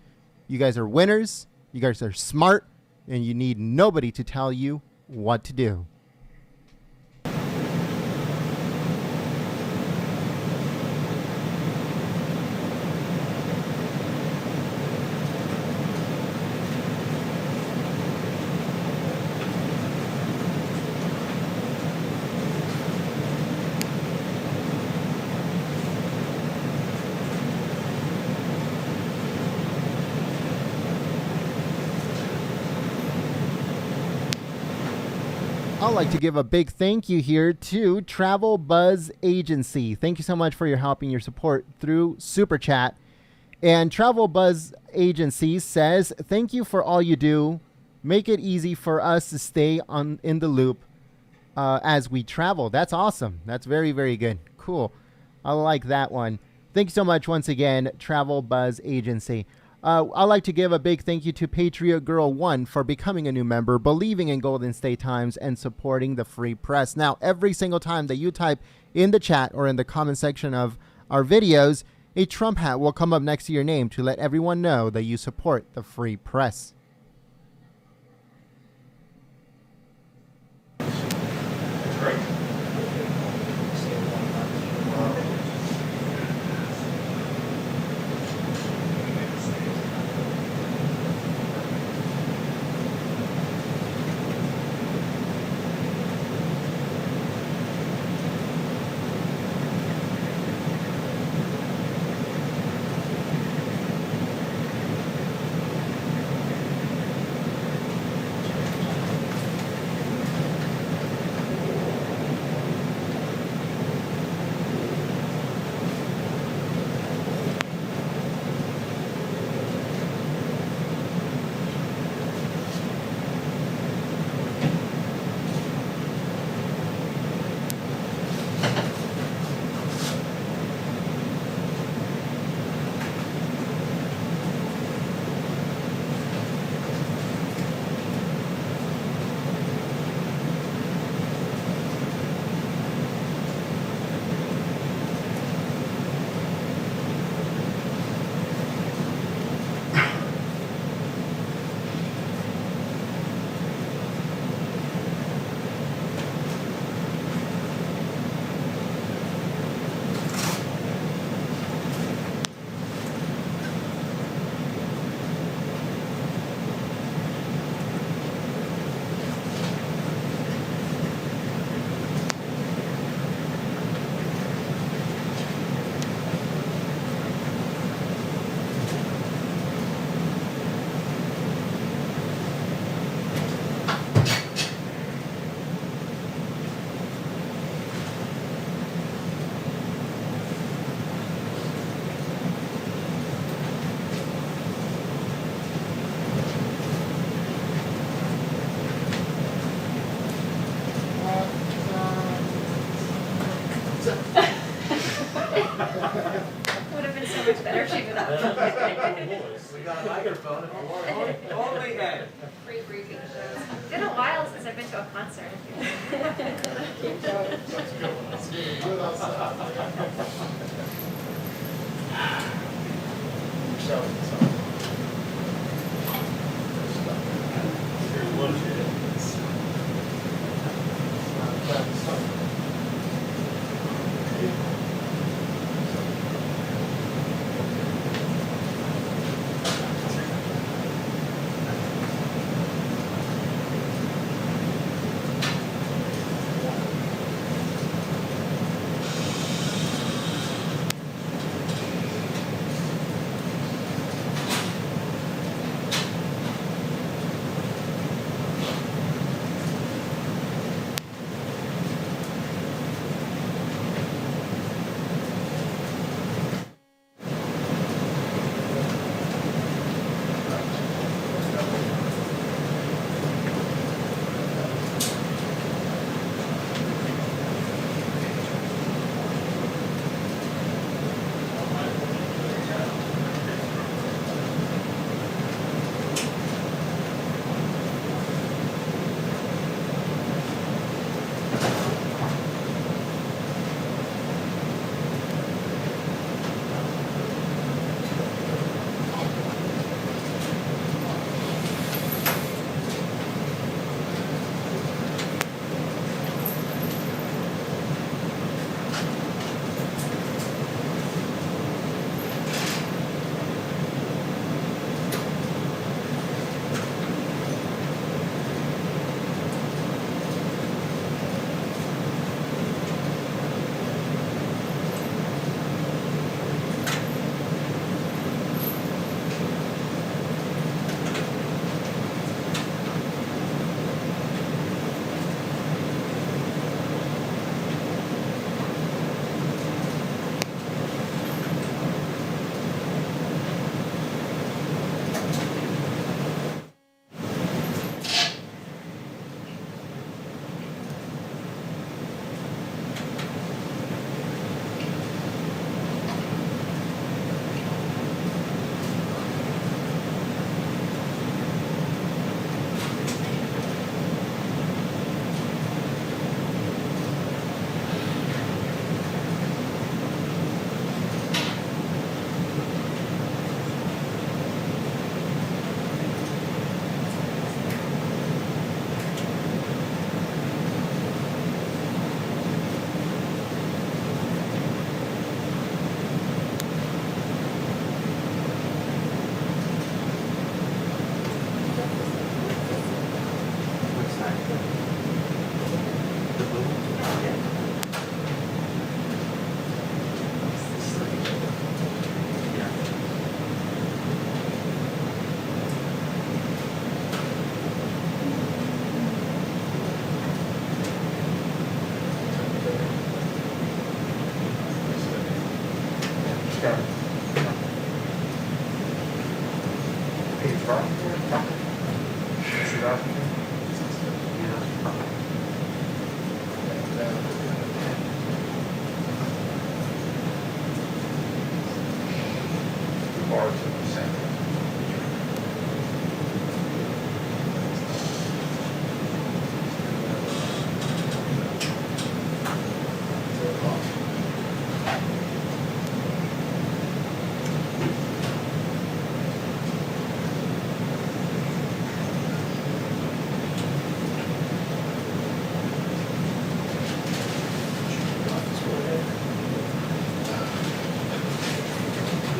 S1: You guys are winners. You guys are smart, and you need nobody to tell you what to do. I'd like to give a big thank you here to Travel Buzz Agency. Thank you so much for your help and your support through Super Chat. And Travel Buzz Agency says, thank you for all you do. Make it easy for us to stay in the loop as we travel. That's awesome. That's very, very good. Cool. I like that one. Thank you so much once again, Travel Buzz Agency. I'd like to give a big thank you to Patriot Girl 1 for becoming a new member, believing in Golden State Times, and supporting the free press. Now, every single time that you type in the chat or in the comment section of our videos, a Trump hat will come up next to your name to let everyone know that you support the free press.
S6: Great.
S10: much better shape of
S9: We got a microphone.
S3: Only Ed.
S4: Free briefing shows.
S10: It's been a while since I've been to a concert.
S8: Keep going.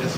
S2: Yes,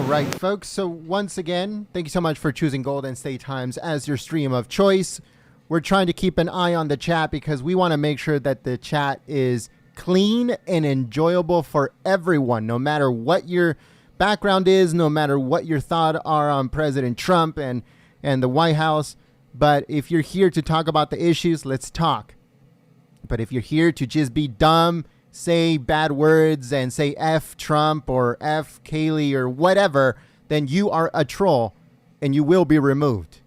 S1: All right, folks. So once again, thank you so much for choosing Golden State Times as your stream of choice. We're trying to keep an eye on the chat because we want to make sure that the chat is clean and enjoyable for everyone, no matter what your background is, no matter what your thoughts are on President Trump and the White House. But if you're here to talk about the issues, let's talk. But if you're here to just be dumb, say bad words and say F Trump or F Kayleigh or whatever, then you are a troll and you will be removed.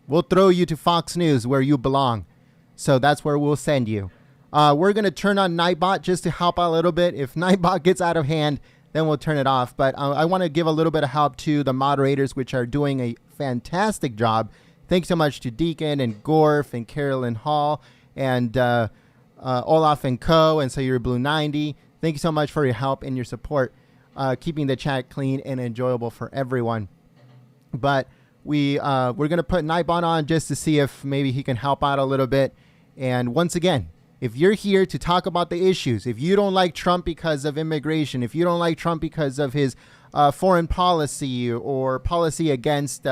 S1: We'll throw you to Fox News where you belong. So that's where we'll send you. We're going to turn on Nightbot just to help out a little bit. If Nightbot gets out of hand, then we'll turn it off. But I want to give a little bit of help to the moderators, which are doing a fantastic job. Thanks so much to Deacon and Gorf and Carolyn Hall and Olaf and Co. and Sayuri Blue 90. Thank you so much for your help and your support, keeping the chat clean and enjoyable for everyone. But we're going to put Nightbot on just to see if maybe he can help out a little bit. And once again, if you're here to talk about the issues, if you don't like Trump because of immigration, if you don't like Trump because of his foreign policy or policy against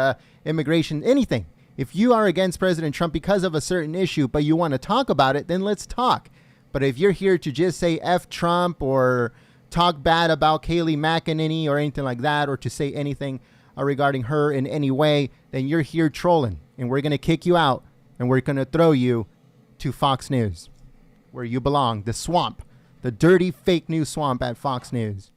S1: immigration, anything, if you are against President Trump because of a certain issue, but you want to talk about it, then let's talk. But if you're here to just say F Trump or talk bad about Kayleigh McEnany or anything like that, or to say anything regarding her in any way, then you're here trolling. And we're going to kick you out and we're going to throw you to Fox News, where you belong, the swamp, the dirty fake news swamp at Fox News.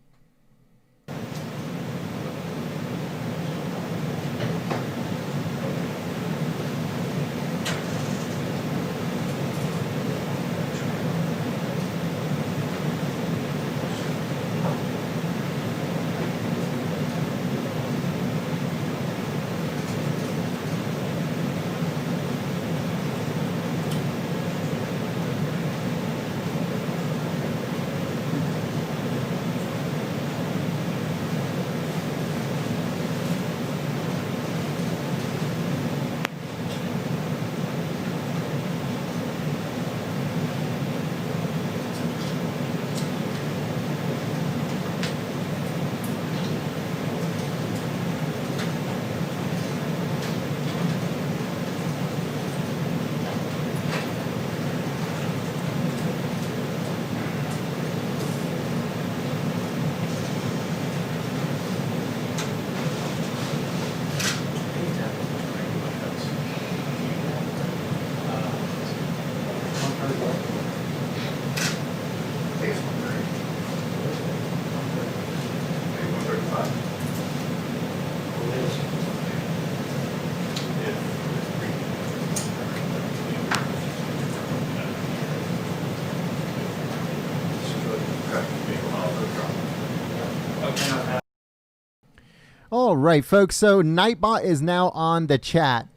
S1: All right, folks. So Nightbot is now on the chat.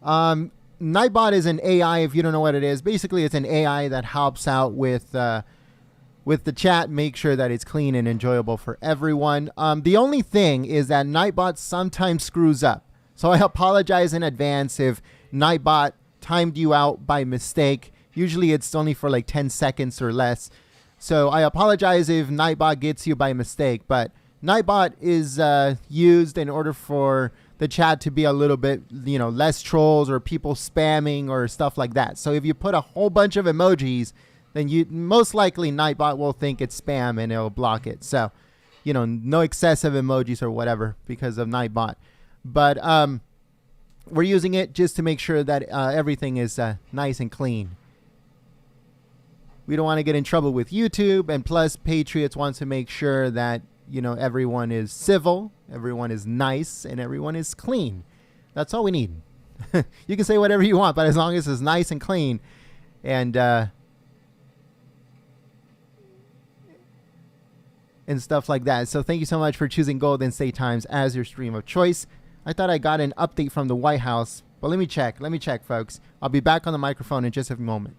S1: Nightbot is an AI. If you don't know what it is, basically it's an AI that helps out with the chat, make sure that it's clean and enjoyable for everyone. The only thing is that Nightbot sometimes screws up. So I apologize in advance if Nightbot timed you out by mistake. Usually it's only for like 10 seconds or less. So I apologize if Nightbot gets you by mistake, but Nightbot is used in order for the chat to be a little bit, less trolls or people spamming or stuff like that. So if you put a whole bunch of emojis, then you most likely Nightbot will think it's spam and it'll block it. So, no excessive emojis or whatever because of Nightbot. But we're using it just to make sure that everything is nice and clean. We don't want to get in trouble with YouTube, and plus Patriots wants to make sure that everyone is civil, everyone is nice, and everyone is clean. That's all we need. You can say whatever you want, but as long as it's nice and clean and stuff like that. So thank you so much for choosing Golden State Times as your stream of choice. I thought I got an update from the White House, but let me check, folks. I'll be back on the microphone in just a moment.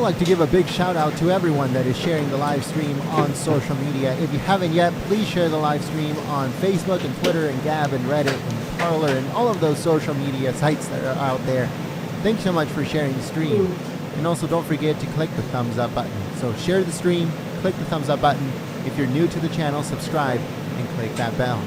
S1: like to give a big shout out to everyone that is sharing the live stream on social media. If you haven't yet, please share the live stream on Facebook and Twitter and Gab and Reddit and Parler and all of those social media sites that are out there. Thanks so much for sharing the stream. And also don't forget to click the thumbs up button. So share the stream, click the thumbs up button. If you're new to the channel, subscribe and click that bell.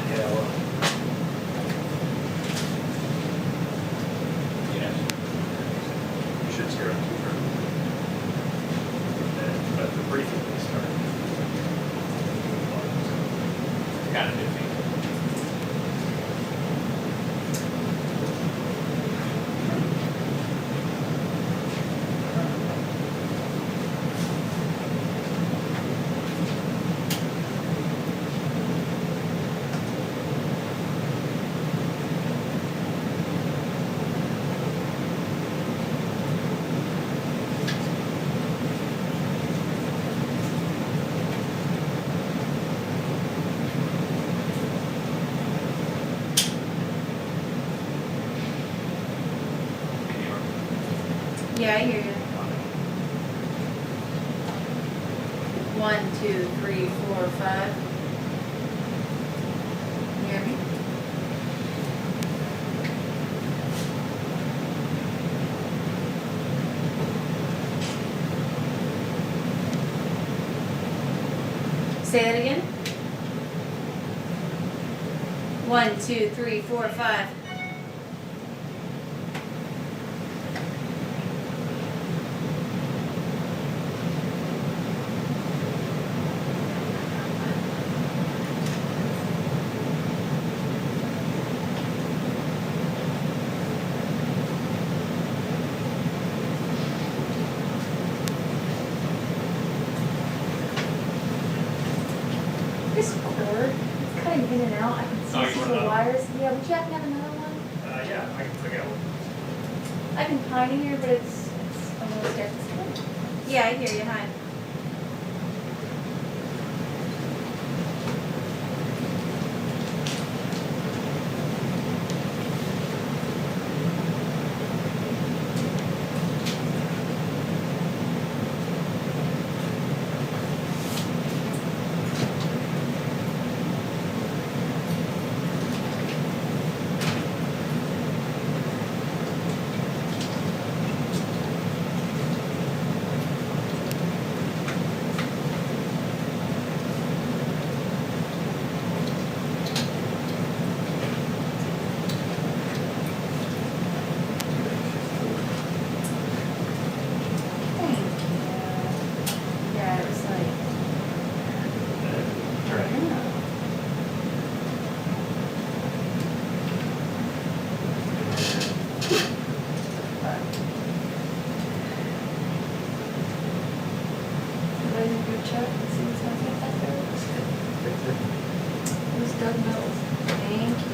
S9: Yeah, well. Yes. You should scare them too early. But the briefing will start. Kind of iffy.
S4: Yeah, I hear you. 1, 2, 3, 4, 5. You hear me? Say that again. 1, 2, 3, 4, 5.
S8: This cord, it's cutting in and out. I can
S9: Oh,
S8: see
S9: you
S8: some
S9: want
S8: of the
S9: another?
S8: wires. Yeah, would you happen to have another one?
S9: Yeah, I can figure out.
S8: I can hide in here, but it's a little scary.
S4: Yeah, I hear you. Hi.
S8: Thank you. Yeah, it was like, yeah. Everybody's in group chat. Let's see what's happening back there. It was Doug Mills. Thank you.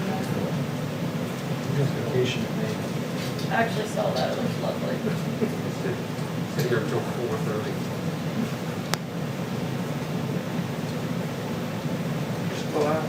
S5: Vacation in May.
S8: I actually saw that. It was lovely.
S2: Sit here until 4:30. Just relax.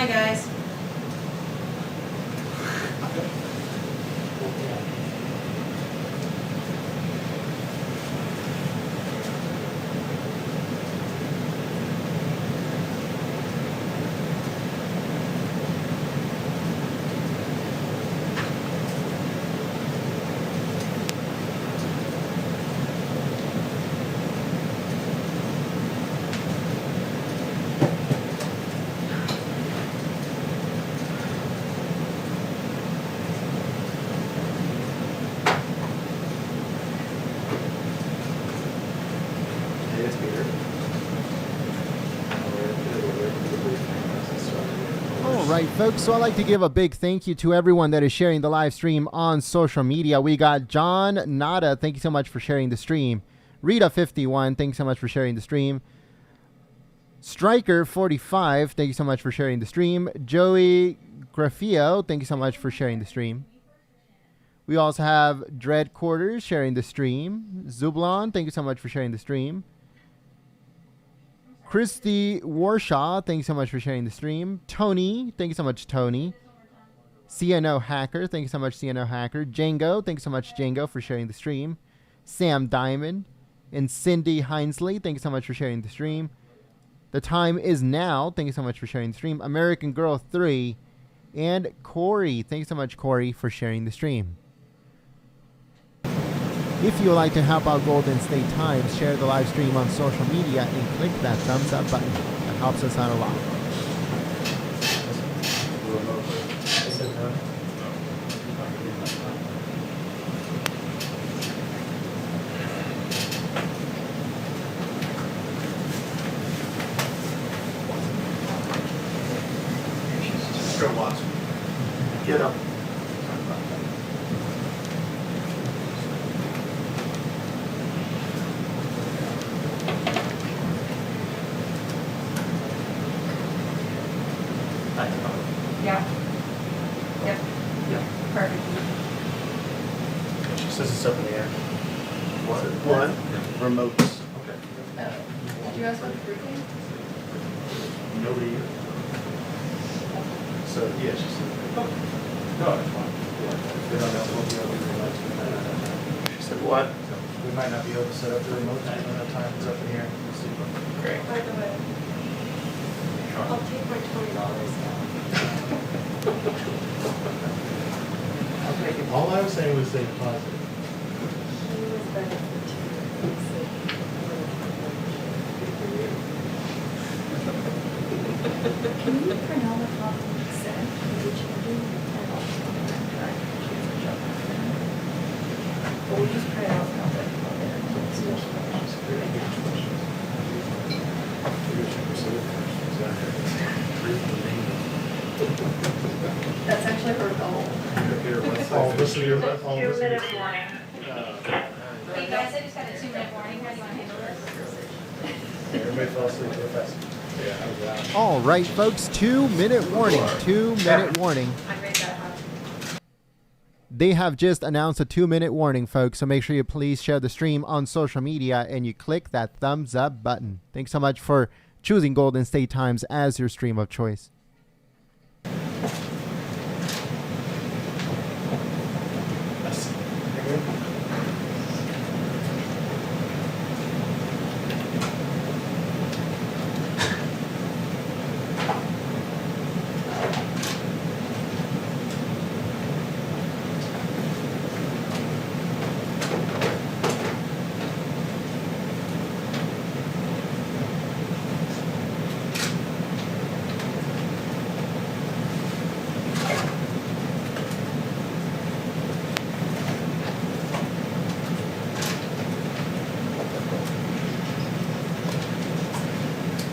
S4: Bye, guys.
S1: All right, folks. So I'd like to give a big thank you to everyone that is sharing the live stream on social media. We got John Nada. Thank you so much for sharing the stream. Rita51. Thank you so much for sharing the stream. Striker45. Thank you so much for sharing the stream. Joey Grafio. Thank you so much for sharing the stream. We also have Dread Quarters sharing the stream. Zublon. Thank you so much for sharing the stream. Christy Warshaw, thank you so much for sharing the stream. Tony, thank you so much, Tony. CNO Hacker, thank you so much, CNO Hacker. Django, thank you so much, Django, for sharing the stream. Sam Diamond and Cindy Hinesley, thank you so much for sharing the stream. The Time Is Now, thank you so much for sharing the stream. American Girl 3 and Corey, thank you so much, Corey, for sharing the stream. If you would like to help out Golden State Times, share the live stream on social media and click that thumbs up button. That helps us out a lot.
S9: Go watch. Get up.
S4: Yeah. Yep.
S9: Yeah.
S4: Perfect.
S9: She says it's up in the air. One. Remotes. Okay.
S8: Did you ask what the briefing?
S9: Nobody here. So, yeah, she said. Oh. No, it's fine. Yeah. They don't know what the other remotes. She said what? We might not be able to set up the remote time when the time is up in here. Great.
S8: By the way, I'll take my $20 now.
S9: I'll take it. All I was saying was say positive.
S8: She was better for 2 weeks. Can you print out the copy you sent? Maybe changing and also track or we just print out now that it's there. That's actually her goal.
S9: Oh, this is your left.
S4: 2-minute warning. Hey guys, I just got a 2-minute warning. How do you want to handle this?
S9: Everybody fell asleep real fast. Yeah, I was out.
S1: All right, folks. 2-minute warning. 2-minute warning.
S4: I read that.
S1: They have just announced a 2-minute warning, folks. So make sure you please share the stream on social media and you click that thumbs up button. Thanks so much for choosing Golden State Times as your stream of choice.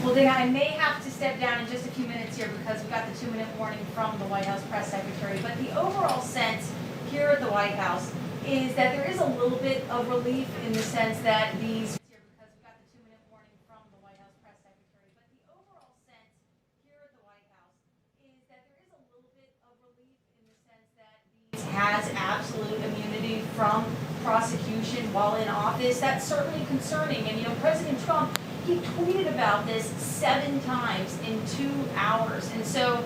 S11: Well, then I may have to step down in just a few minutes here because we got the 2-minute warning from the White House press secretary. But the overall sense here at the White House is that there is a little bit of relief in the sense that these because we got the 2-minute warning from the White House press secretary. But the overall sense here at the White House is that there is a little bit of relief in the sense that these has absolute immunity from prosecution while in office. That's certainly concerning. And President Trump, he tweeted about this 7 times in 2 hours. And so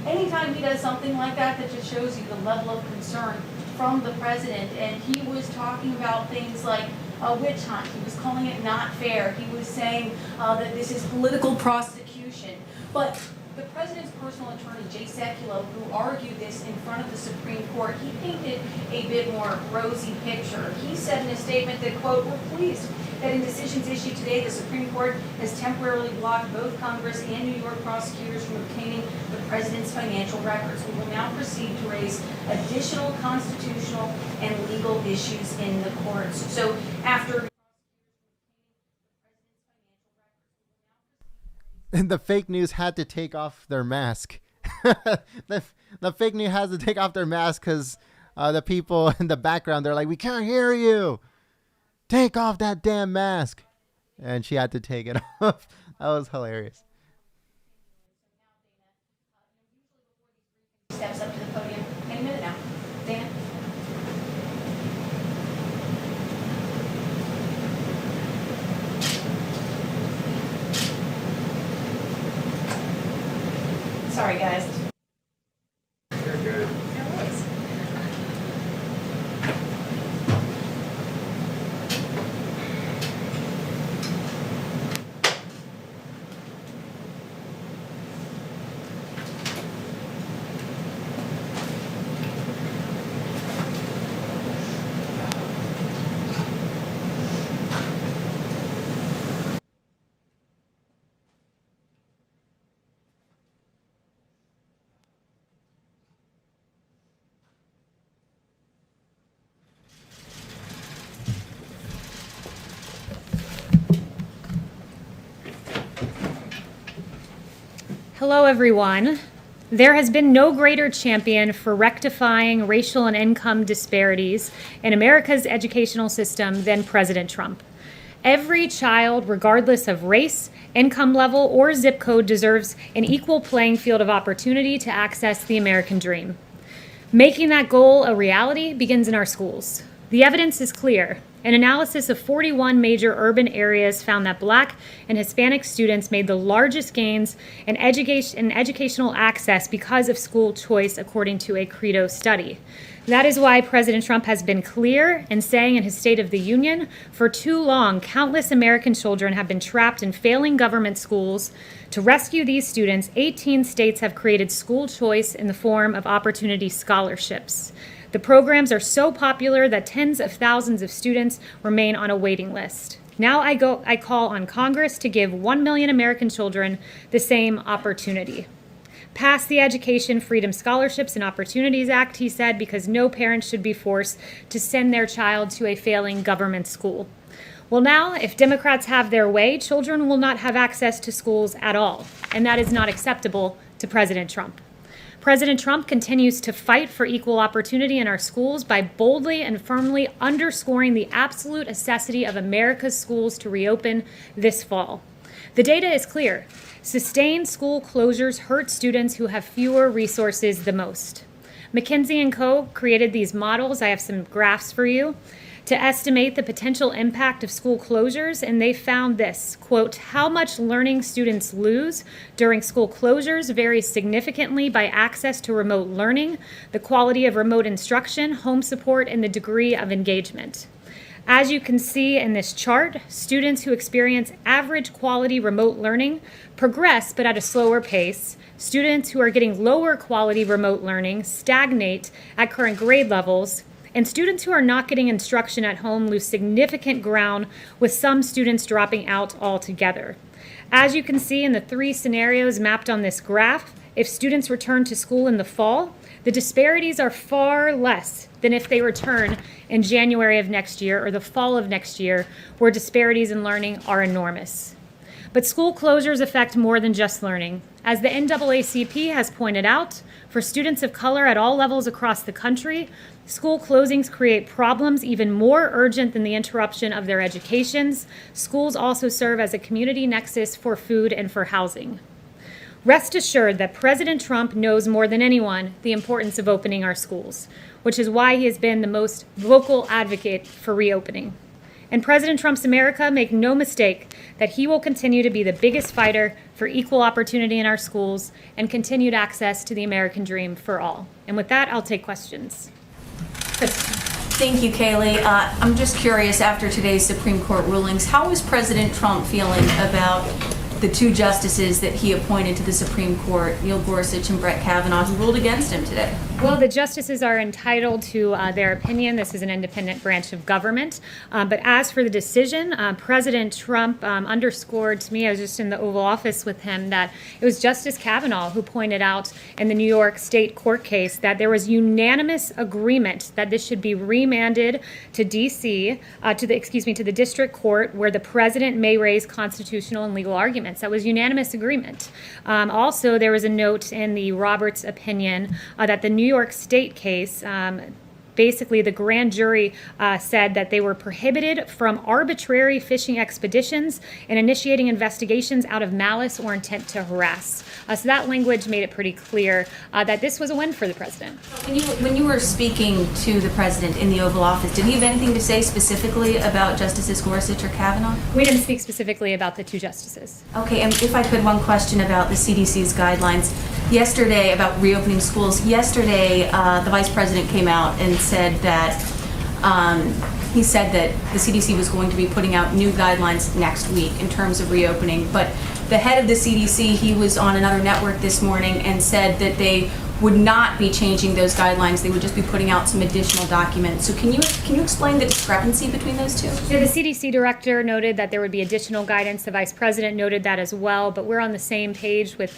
S11: anytime he does something like that, that just shows you the level of concern from the president. And he was talking about things like a witch hunt. He was calling it not fair. He was saying that this is political prosecution. But the president's personal attorney, Jay Sekulow, who argued this in front of the Supreme Court, he painted a bit more rosy picture. He said in a statement that, quote, "We're pleased that in decisions issued today, the Supreme Court has temporarily blocked both Congress and New York prosecutors from obtaining the president's financial records. We will now proceed to raise additional constitutional and legal issues in the courts." So after
S1: The fake news had to take off their mask. the fake news has to take off their mask because the people in the background, they're like, "We can't hear you. Take off that damn mask." And she had to take it off. That was hilarious.
S11: steps up to the podium any minute now. Dana? Sorry, guys.
S6: You're good.
S11: No worries.
S12: Hello, everyone. There has been no greater champion for rectifying racial and income disparities in America's educational system than President Trump. Every child, regardless of race, income level, or zip code, deserves an equal playing field of opportunity to access the American dream. Making that goal a reality begins in our schools. The evidence is clear. An analysis of 41 major urban areas found that Black and Hispanic students made the largest gains in educational access because of school choice, according to a Credo study. That is why President Trump has been clear in saying in his State of the Union, for too long, countless American children have been trapped in failing government schools. To rescue these students, 18 states have created school choice in the form of opportunity scholarships. The programs are so popular that tens of thousands of students remain on a waiting list. Now I call on Congress to give 1 million American children the same opportunity. Pass the Education Freedom Scholarships and Opportunities Act, he said, because no parent should be forced to send their child to a failing government school. Well, now, if Democrats have their way, children will not have access to schools at all, and that is not acceptable to President Trump. President Trump continues to fight for equal opportunity in our schools by boldly and firmly underscoring the absolute necessity of America's schools to reopen this fall. The data is clear. Sustained school closures hurt students who have fewer resources the most. McKinsey & Co. created these models. I have some graphs for you to estimate the potential impact of school closures, and they found this, quote, "How much learning students lose during school closures varies significantly by access to remote learning, the quality of remote instruction, home support, and the degree of engagement." As you can see in this chart, students who experience average quality remote learning progress, but at a slower pace. Students who are getting lower quality remote learning stagnate at current grade levels. And students who are not getting instruction at home lose significant ground, with some students dropping out altogether. As you can see in the three scenarios mapped on this graph, if students return to school in the fall, the disparities are far less than if they return in January of next year or the fall of next year, where disparities in learning are enormous. But school closures affect more than just learning. As the NAACP has pointed out, for students of color at all levels across the country, school closings create problems even more urgent than the interruption of their educations. Schools also serve as a community nexus for food and for housing. Rest assured that President Trump knows more than anyone the importance of opening our schools, which is why he has been the most vocal advocate for reopening. And President Trump's America, make no mistake that he will continue to be the biggest fighter for equal opportunity in our schools and continued access to the American dream for all. And with that, I'll take questions. Kristen.
S11: Thank you, Kayleigh. I'm just curious, after today's Supreme Court rulings, how is President Trump feeling about the two justices that he appointed to the Supreme Court, Neil Gorsuch and Brett Kavanaugh, who ruled against him today?
S12: Well, the justices are entitled to their opinion. This is an independent branch of government. But as for the decision, President Trump underscored to me, I was just in the Oval Office with him, that it was Justice Kavanaugh who pointed out in the New York State court case that there was unanimous agreement that this should be remanded to D.C., to the district court, where the president may raise constitutional and legal arguments. That was unanimous agreement. Also, there was a note in the Roberts opinion that the New York State case, basically the grand jury said that they were prohibited from arbitrary fishing expeditions and initiating investigations out of malice or intent to harass. So that language made it pretty clear that this was a win for the president.
S11: When you were speaking to the president in the Oval Office, did he have anything to say specifically about Justices Gorsuch or Kavanaugh?
S12: We didn't speak specifically about the two justices.
S11: Okay, and if I could, one question about the CDC's guidelines. Yesterday, about reopening schools, yesterday the vice president came out and said that he said that the CDC was going to be putting out new guidelines next week in terms of reopening. But the head of the CDC, he was on another network this morning and said that they would not be changing those guidelines. They would just be putting out some additional documents. So can you explain the discrepancy between those two?
S12: Yeah, the CDC director noted that there would be additional guidance. The vice president noted that as well. But we're on the same page with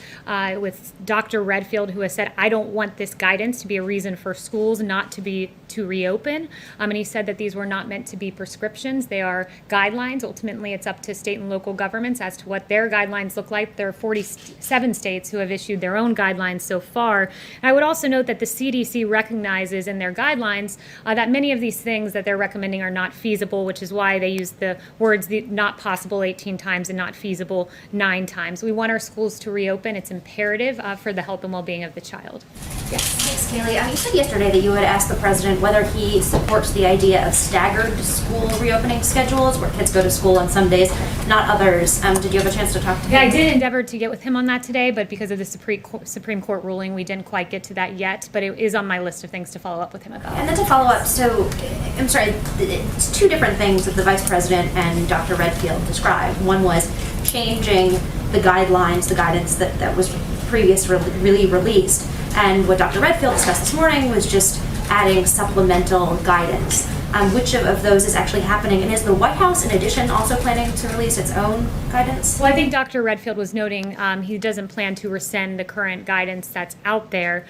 S12: Dr. Redfield, who has said, I don't want this guidance to be a reason for schools not to reopen. And he said that these were not meant to be prescriptions. They are guidelines. Ultimately, it's up to state and local governments as to what their guidelines look like. There are 47 states who have issued their own guidelines so far. And I would also note that the CDC recognizes in their guidelines that many of these things that they're recommending are not feasible, which is why they use the words not possible 18 times and not feasible 9 times. We want our schools to reopen. It's imperative for the health and well-being of the child.
S10: Yes. Thanks, Kayleigh. You said yesterday that you had asked the president whether he supports the idea of staggered school reopening schedules, where kids go to school on some days, not others. Did you have a chance to talk to him?
S12: Yeah, I did endeavor to get with him on that today, but because of the Supreme Court ruling, we didn't quite get to that yet, but it is on my list of things to follow up with him about.
S10: And then to follow up, so, I'm sorry, it's two different things that the Vice President and Dr. Redfield described. One was changing the guidelines, the guidance that was previously really released, and what Dr. Redfield discussed this morning was just adding supplemental guidance. Which of those is actually happening? And is the White House, in addition, also planning to release its own guidance?
S12: Well, I think Dr. Redfield was noting he doesn't plan to rescind the current guidance that's out there.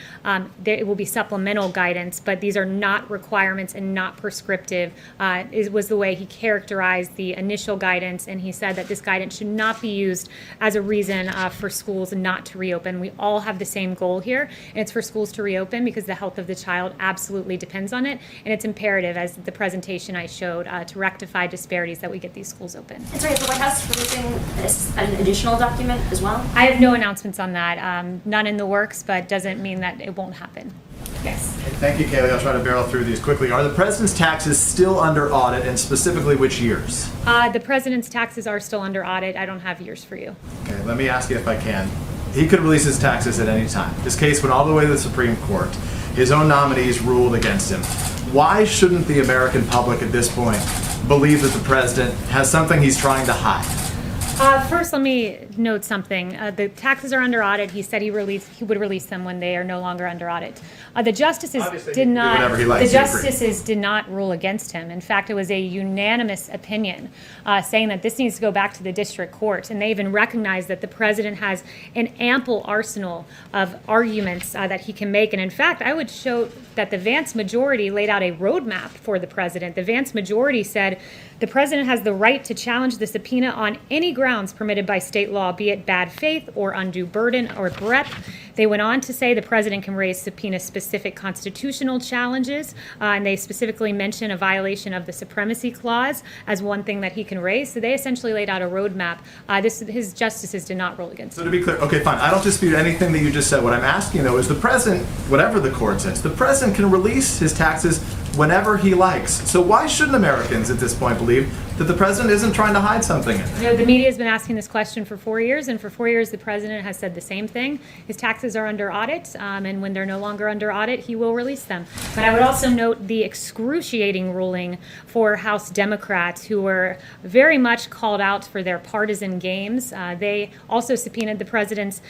S12: It will be supplemental guidance, but these are not requirements and not prescriptive, was the way he characterized the initial guidance, and he said that this guidance should not be used as a reason for schools not to reopen. We all have the same goal here, and it's for schools to reopen because the health of the child absolutely depends on it, and it's imperative, as the presentation I showed, to rectify disparities that we get these schools open.
S10: And sorry, is the White House releasing an additional document as well?
S12: I have no announcements on that. None in the works, but doesn't mean that it won't happen. Yes.
S13: Thank you, Kayleigh. I'll try to barrel through these quickly. Are the president's taxes still under audit, and specifically which years?
S12: The president's taxes are still under audit. I don't have years for you.
S13: Okay, let me ask you if I can. He could release his taxes at any time. This case went all the way to the Supreme Court. His own nominees ruled against him. Why shouldn't the American public at this point believe that the president has something he's trying to hide?
S12: First, let me note something. The taxes are under audit. He said he would release them when they are no longer under audit. The justices did not rule against him. In fact, it was a unanimous opinion saying that this needs to go back to the district court. And they even recognized that the president has an ample arsenal of arguments that he can make. And in fact, I would show that the Vance majority laid out a roadmap for the president. The Vance majority said the president has the right to challenge the subpoena on any grounds permitted by state law, be it bad faith or undue burden or breadth. They went on to say the president can raise subpoena-specific constitutional challenges, and they specifically mention a violation of the Supremacy Clause as one thing that he can raise. So they essentially laid out a roadmap. His justices did not rule against him.
S13: So to be clear, okay, fine. I don't dispute anything that you just said. What I'm asking, though, is the president, whatever the court says, the president can release his taxes whenever he likes. So why shouldn't Americans at this point believe that the president isn't trying to hide something in there?
S12: You know, the media has been asking this question for 4 years, and for 4 years the president has said the same thing. His taxes are under audit, and when they're no longer under audit, he will release them. But I would also note the excruciating ruling for House Democrats, who were very much called out for their partisan games. They also subpoenaed the president's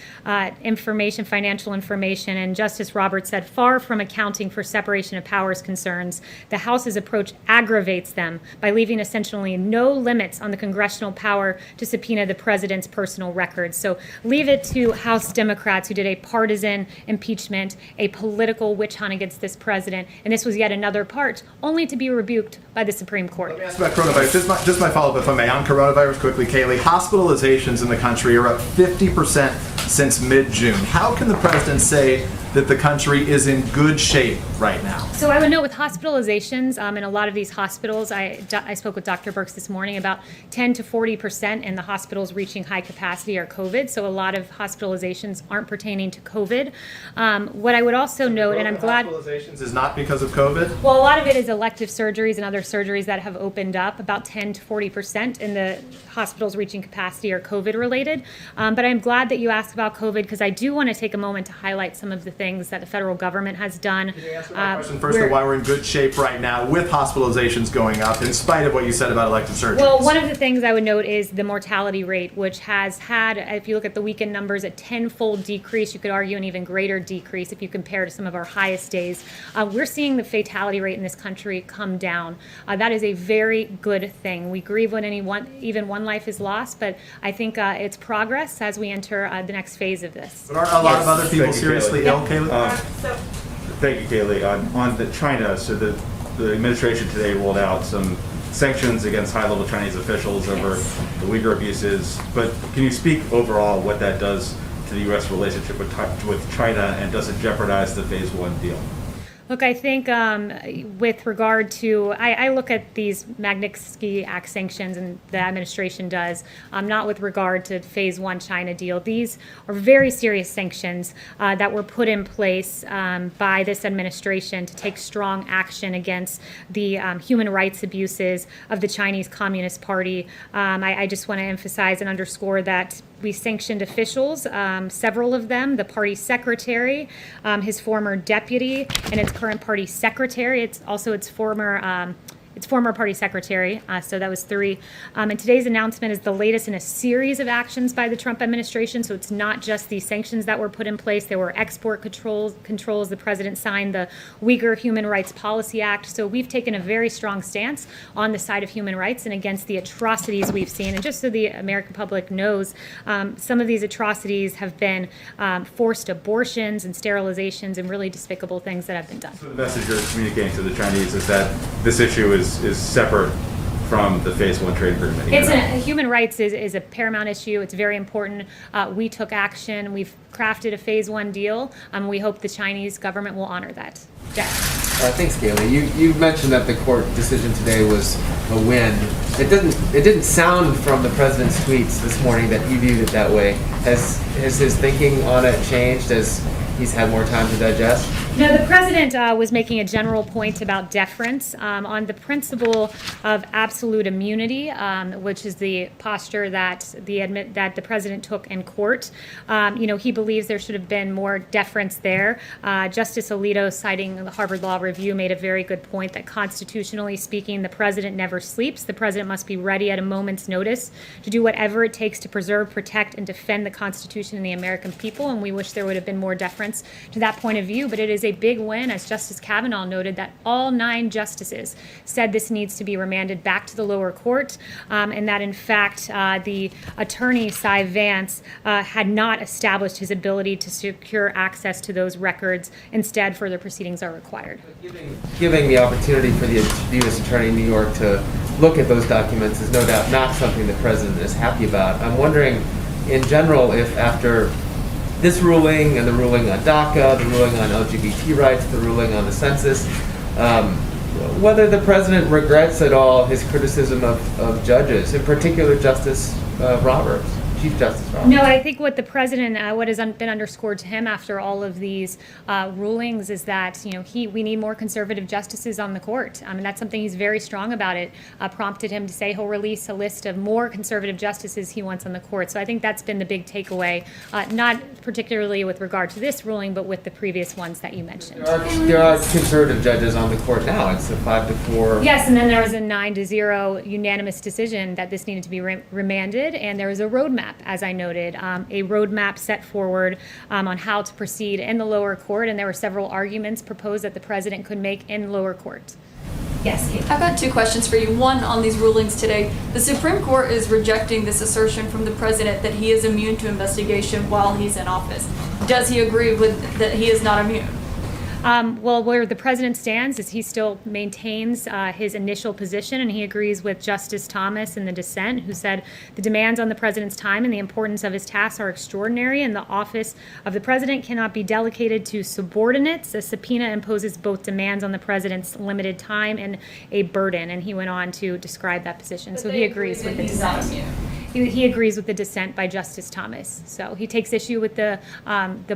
S12: information, financial information, and Justice Roberts said, far from accounting for separation of powers concerns, the House's approach aggravates them by leaving essentially no limits on the congressional power to subpoena the president's personal records. So leave it to House Democrats, who did a partisan impeachment, a political witch hunt against this president, and this was yet another part, only to be rebuked by the Supreme Court.
S13: Let me ask about coronavirus. Just my follow-up, if I may, on coronavirus quickly, Kayleigh. Hospitalizations in the country are up 50% since mid-June. How can the president say that the country is in good shape right now?
S12: So I would note with hospitalizations, in a lot of these hospitals, I spoke with Dr. Birx this morning, about 10 to 40% in the hospitals reaching high capacity are COVID. So a lot of hospitalizations aren't pertaining to COVID. What I would also note, and I'm glad...
S13: Hospitalizations is not because of COVID?
S12: Well, a lot of it is elective surgeries and other surgeries that have opened up. About 10 to 40% in the hospitals reaching capacity are COVID related. But I'm glad that you asked about COVID, because I do want to take a moment to highlight some of the things that the federal government has done.
S13: Can you answer my question first, why we're in good shape right now with hospitalizations going up, in spite of what you said about elective surgeries?
S12: Well, one of the things I would note is the mortality rate, which has had, if you look at the weekend numbers, a 10-fold decrease. You could argue an even greater decrease if you compare to some of our highest days. We're seeing the fatality rate in this country come down. That is a very good thing. We grieve when even one life is lost, but I think it's progress as we enter the next phase of this.
S13: But aren't a lot of other people seriously ill, Kayleigh?
S14: Thank you, Kayleigh. On the China, so the administration today rolled out some sanctions against high-level Chinese officials over the Uyghur abuses. But can you speak overall what that does to the U.S. relationship with China, and does it jeopardize the Phase 1 deal?
S12: Look, I think with regard to, I look at these Magnitsky Act sanctions, and the administration does, not with regard to Phase 1 China deal. These are very serious sanctions that were put in place by this administration to take strong action against the human rights abuses of the Chinese Communist Party. I just want to emphasize and underscore that we sanctioned officials, several of them, the party secretary, his former deputy, and its current party secretary. It's also its former party secretary, so that was 3. And today's announcement is the latest in a series of actions by the Trump administration, so it's not just the sanctions that were put in place. There were export controls. The president signed the Uyghur Human Rights Policy Act, so we've taken a very strong stance on the side of human rights and against the atrocities we've seen. And just so the American public knows, some of these atrocities have been forced abortions and sterilizations and really despicable things that have been done.
S14: So the message you're communicating to the Chinese is that this issue is separate from the Phase 1 trade agreement.
S12: Human rights is a paramount issue. It's very important. We took action. We've crafted a Phase 1 deal. We hope the Chinese government will honor that. Jack.
S15: Thanks, Kayleigh. You mentioned that the court decision today was a win. It didn't sound from the president's tweets this morning that he viewed it that way. Has his thinking on it changed as he's had more time to digest?
S12: No, the president was making a general point about deference on the principle of absolute immunity, which is the posture that the president took in court. He believes there should have been more deference there. Justice Alito, citing the Harvard Law Review, made a very good point that constitutionally speaking, the president never sleeps. The president must be ready at a moment's notice to do whatever it takes to preserve, protect, and defend the Constitution and the American people. And we wish there would have been more deference to that point of view, but it is a big win, as Justice Kavanaugh noted, that all 9 justices said this needs to be remanded back to the lower court, and that in fact the attorney, Cy Vance, had not established his ability to secure access to those records. Instead, further proceedings are required.
S15: Giving the opportunity for the U.S. Attorney in New York to look at those documents is no doubt not something the president is happy about. I'm wondering, in general, if after this ruling and the ruling on DACA, the ruling on LGBT rights, the ruling on the census, whether the president regrets at all his criticism of judges, in particular Justice Roberts. Chief Justice Roberts.
S12: No, I think what the president, what has been underscored to him after all of these rulings is that, we need more conservative justices on the court. And that's something he's very strong about. It prompted him to say he'll release a list of more conservative justices he wants on the court. So I think that's been the big takeaway, not particularly with regard to this ruling, but with the previous ones that you mentioned.
S15: There are conservative judges on the court now. It's a 5-4.
S12: Yes, and then there was a 9-0 unanimous decision that this needed to be remanded, and there was a roadmap, as I noted, a roadmap set forward on how to proceed in the lower court, and there were several arguments proposed that the president could make in lower court. Yes, Kate.
S8: I've got 2 questions for you. One, on these rulings today, the Supreme Court is rejecting this assertion from the president that he is immune to investigation while he's in office. Does he agree with that he is not immune?
S12: Well, where the president stands is he still maintains his initial position, and he agrees with Justice Thomas in the dissent, who said the demands on the president's time and the importance of his tasks are extraordinary, and the office of the president cannot be delegated to subordinates. A subpoena imposes both demands on the president's limited time and a burden, and he went on to describe that position. So he agrees with the dissent. He agrees with the dissent by Justice Thomas. So he takes issue with the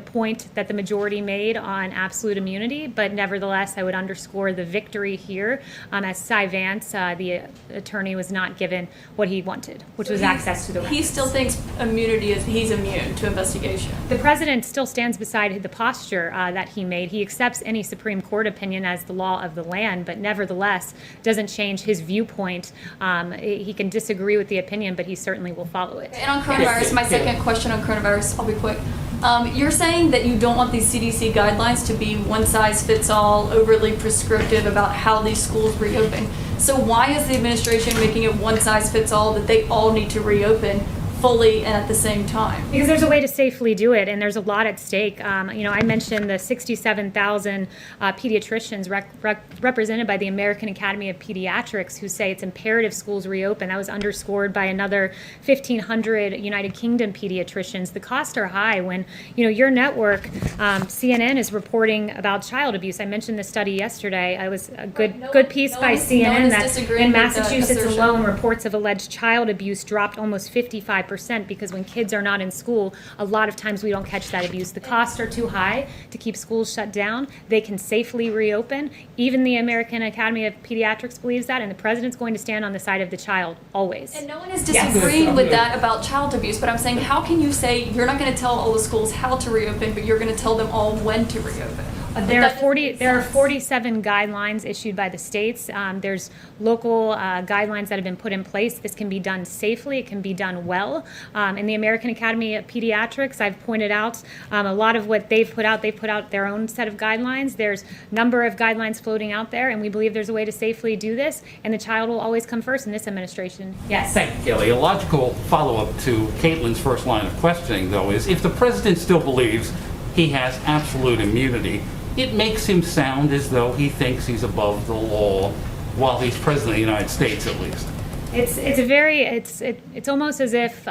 S12: point that the majority made on absolute immunity, but nevertheless, I would underscore the victory here as Cy Vance, the attorney, was not given what he wanted, which was access to the records.
S8: He still thinks he's immune to investigation.
S12: The president still stands beside the posture that he made. He accepts any Supreme Court opinion as the law of the land, but nevertheless doesn't change his viewpoint. He can disagree with the opinion, but he certainly will follow it.
S8: And on coronavirus, my second question on coronavirus, I'll be quick. You're saying that you don't want these CDC guidelines to be one-size-fits-all, overly prescriptive about how these schools reopen. So why is the administration making it one-size-fits-all that they all need to reopen fully and at the same time?
S12: Because there's a way to safely do it, and there's a lot at stake. I mentioned the 67,000 pediatricians represented by the American Academy of Pediatrics who say it's imperative schools reopen. That was underscored by another 1,500 United Kingdom pediatricians. The costs are high when, your network, CNN, is reporting about child abuse. I mentioned this study yesterday. It was a good piece by CNN that in Massachusetts alone, reports of alleged child abuse dropped almost 55%. Because when kids are not in school, a lot of times we don't catch that abuse. The costs are too high to keep schools shut down. They can safely reopen. Even the American Academy of Pediatrics believes that, and the president's going to stand on the side of the child, always.
S8: And no one is disagreeing with that about child abuse, but I'm saying, how can you say you're not going to tell all the schools how to reopen, but you're going to tell them all when to reopen?
S12: There are 47 guidelines issued by the states. There's local guidelines that have been put in place. This can be done safely. It can be done well. In the American Academy of Pediatrics, I've pointed out a lot of what they've put out their own set of guidelines. There's a number of guidelines floating out there, and we believe there's a way to safely do this, and the child will always come first in this administration. Yes.
S16: Thank you, Kayleigh. A logical follow-up to Caitlin's first line of questioning, though, is if the president still believes he has absolute immunity, it makes him sound as though he thinks he's above the law while he's president of the United States, at least.
S12: It's almost as if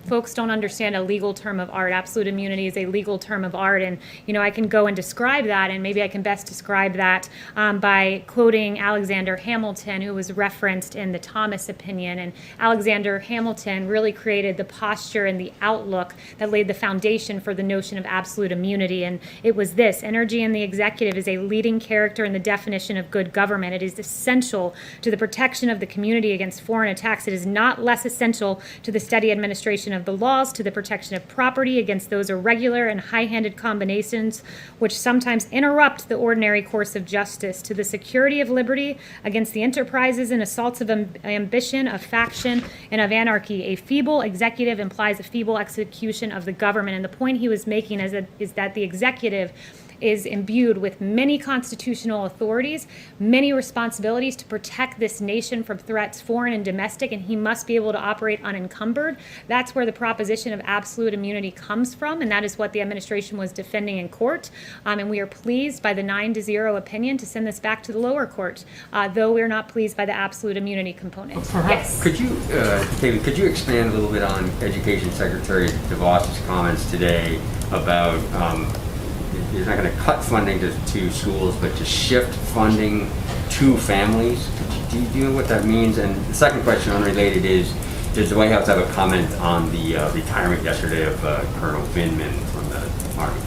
S12: folks don't understand a legal term of art. Absolute immunity is a legal term of art, and I can go and describe that, and maybe I can best describe that by quoting Alexander Hamilton, who was referenced in the Thomas opinion. And Alexander Hamilton really created the posture and the outlook that laid the foundation for the notion of absolute immunity, and it was this: energy in the executive is a leading character in the definition of good government. It is essential to the protection of the community against foreign attacks. It is not less essential to the steady administration of the laws, to the protection of property against those irregular and high-handed combinations which sometimes interrupt the ordinary course of justice, to the security of liberty against the enterprises and assaults of ambition, of faction, and of anarchy. A feeble executive implies a feeble execution of the government, and the point he was making is that the executive is imbued with many constitutional authorities, many responsibilities to protect this nation from threats, foreign and domestic, and he must be able to operate unencumbered. That's where the proposition of absolute immunity comes from, and that is what the administration was defending in court. And we are pleased by the 9-0 opinion to send this back to the lower court, though we're not pleased by the absolute immunity component. Yes.
S17: Could you, David, could you expand a little bit on Education Secretary DeVos's comments today about you're not going to cut funding to schools, but to shift funding to families? Do you know what that means? And the second question, unrelated, is did the White House have a comment on the retirement yesterday of Colonel Vindman from the Army?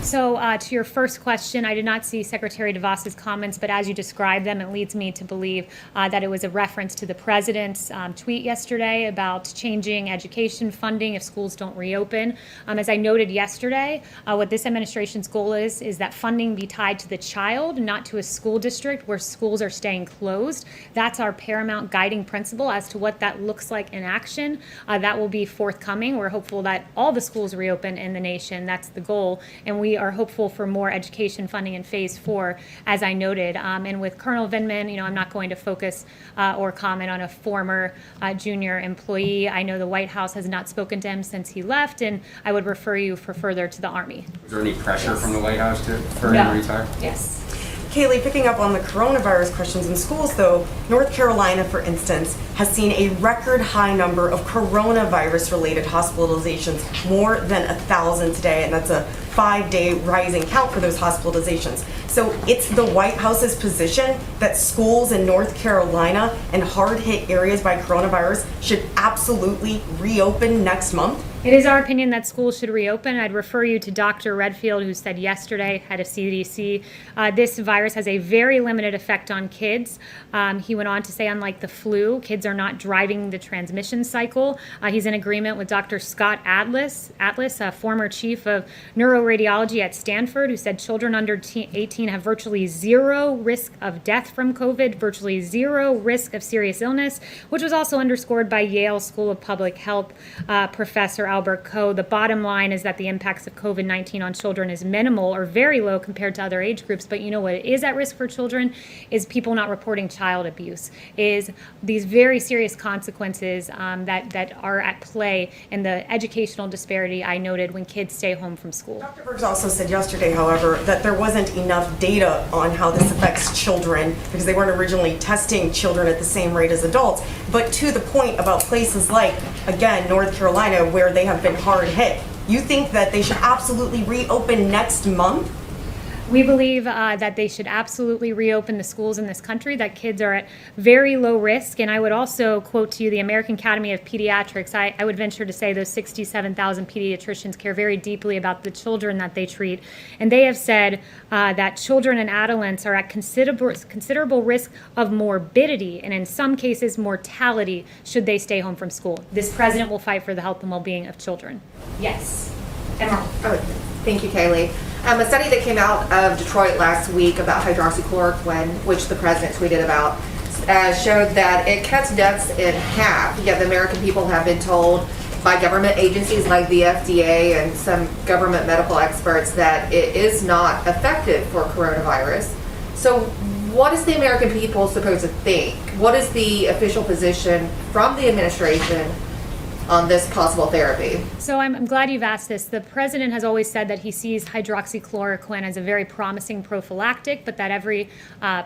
S12: So to your first question, I did not see Secretary DeVos's comments, but as you described them, it leads me to believe that it was a reference to the president's tweet yesterday about changing education funding if schools don't reopen. As I noted yesterday, what this administration's goal is that funding be tied to the child, not to a school district where schools are staying closed. That's our paramount guiding principle. As to what that looks like in action, that will be forthcoming. We're hopeful that all the schools reopen in the nation. That's the goal. And we are hopeful for more education funding in phase 4, as I noted. And with Colonel Vindman, I'm not going to focus or comment on a former junior employee. I know the White House has not spoken to him since he left, and I would refer you for further to the Army.
S17: Was there any pressure from the White House for him to retire?
S12: Yes.
S18: Kayleigh, picking up on the coronavirus questions in schools, though, North Carolina, for instance, has seen a record high number of coronavirus-related hospitalizations, more than 1,000 today, and that's a 5-day rising count for those hospitalizations. So it's the White House's position that schools in North Carolina and hard-hit areas by coronavirus should absolutely reopen next month?
S12: It is our opinion that schools should reopen. I'd refer you to Dr. Redfield, who said yesterday, head of CDC, this virus has a very limited effect on kids. He went on to say, unlike the flu, kids are not driving the transmission cycle. He's in agreement with Dr. Scott Atlas, a former chief of neuroradiology at Stanford, who said children under 18 have virtually zero risk of death from COVID, virtually zero risk of serious illness, which was also underscored by Yale School of Public Health Professor Albert Coe. The bottom line is that the impacts of COVID-19 on children is minimal or very low compared to other age groups. But what is at risk for children is people not reporting child abuse, is these very serious consequences that are at play in the educational disparity I noted when kids stay home from school.
S18: Dr. Bergs also said yesterday, however, that there wasn't enough data on how this affects children because they weren't originally testing children at the same rate as adults. But to the point about places like, again, North Carolina, where they have been hard hit, you think that they should absolutely reopen next month?
S12: We believe that they should absolutely reopen the schools in this country, that kids are at very low risk. And I would also quote to you the American Academy of Pediatrics. I would venture to say those 67,000 pediatricians care very deeply about the children that they treat. And they have said that children and adolescents are at considerable risk of morbidity and in some cases mortality should they stay home from school. This president will fight for the health and well-being of children. Yes. Emerald.
S19: Thank you, Kayleigh. A study that came out of Detroit last week about hydroxychloroquine, which the president tweeted about, showed that it cuts deaths in half. Yet the American people have been told by government agencies like the FDA and some government medical experts that it is not effective for coronavirus. So what is the American people supposed to think? What is the official position from the administration on this possible therapy?
S12: So I'm glad you've asked this. The president has always said that he sees hydroxychloroquine as a very promising prophylactic, but that every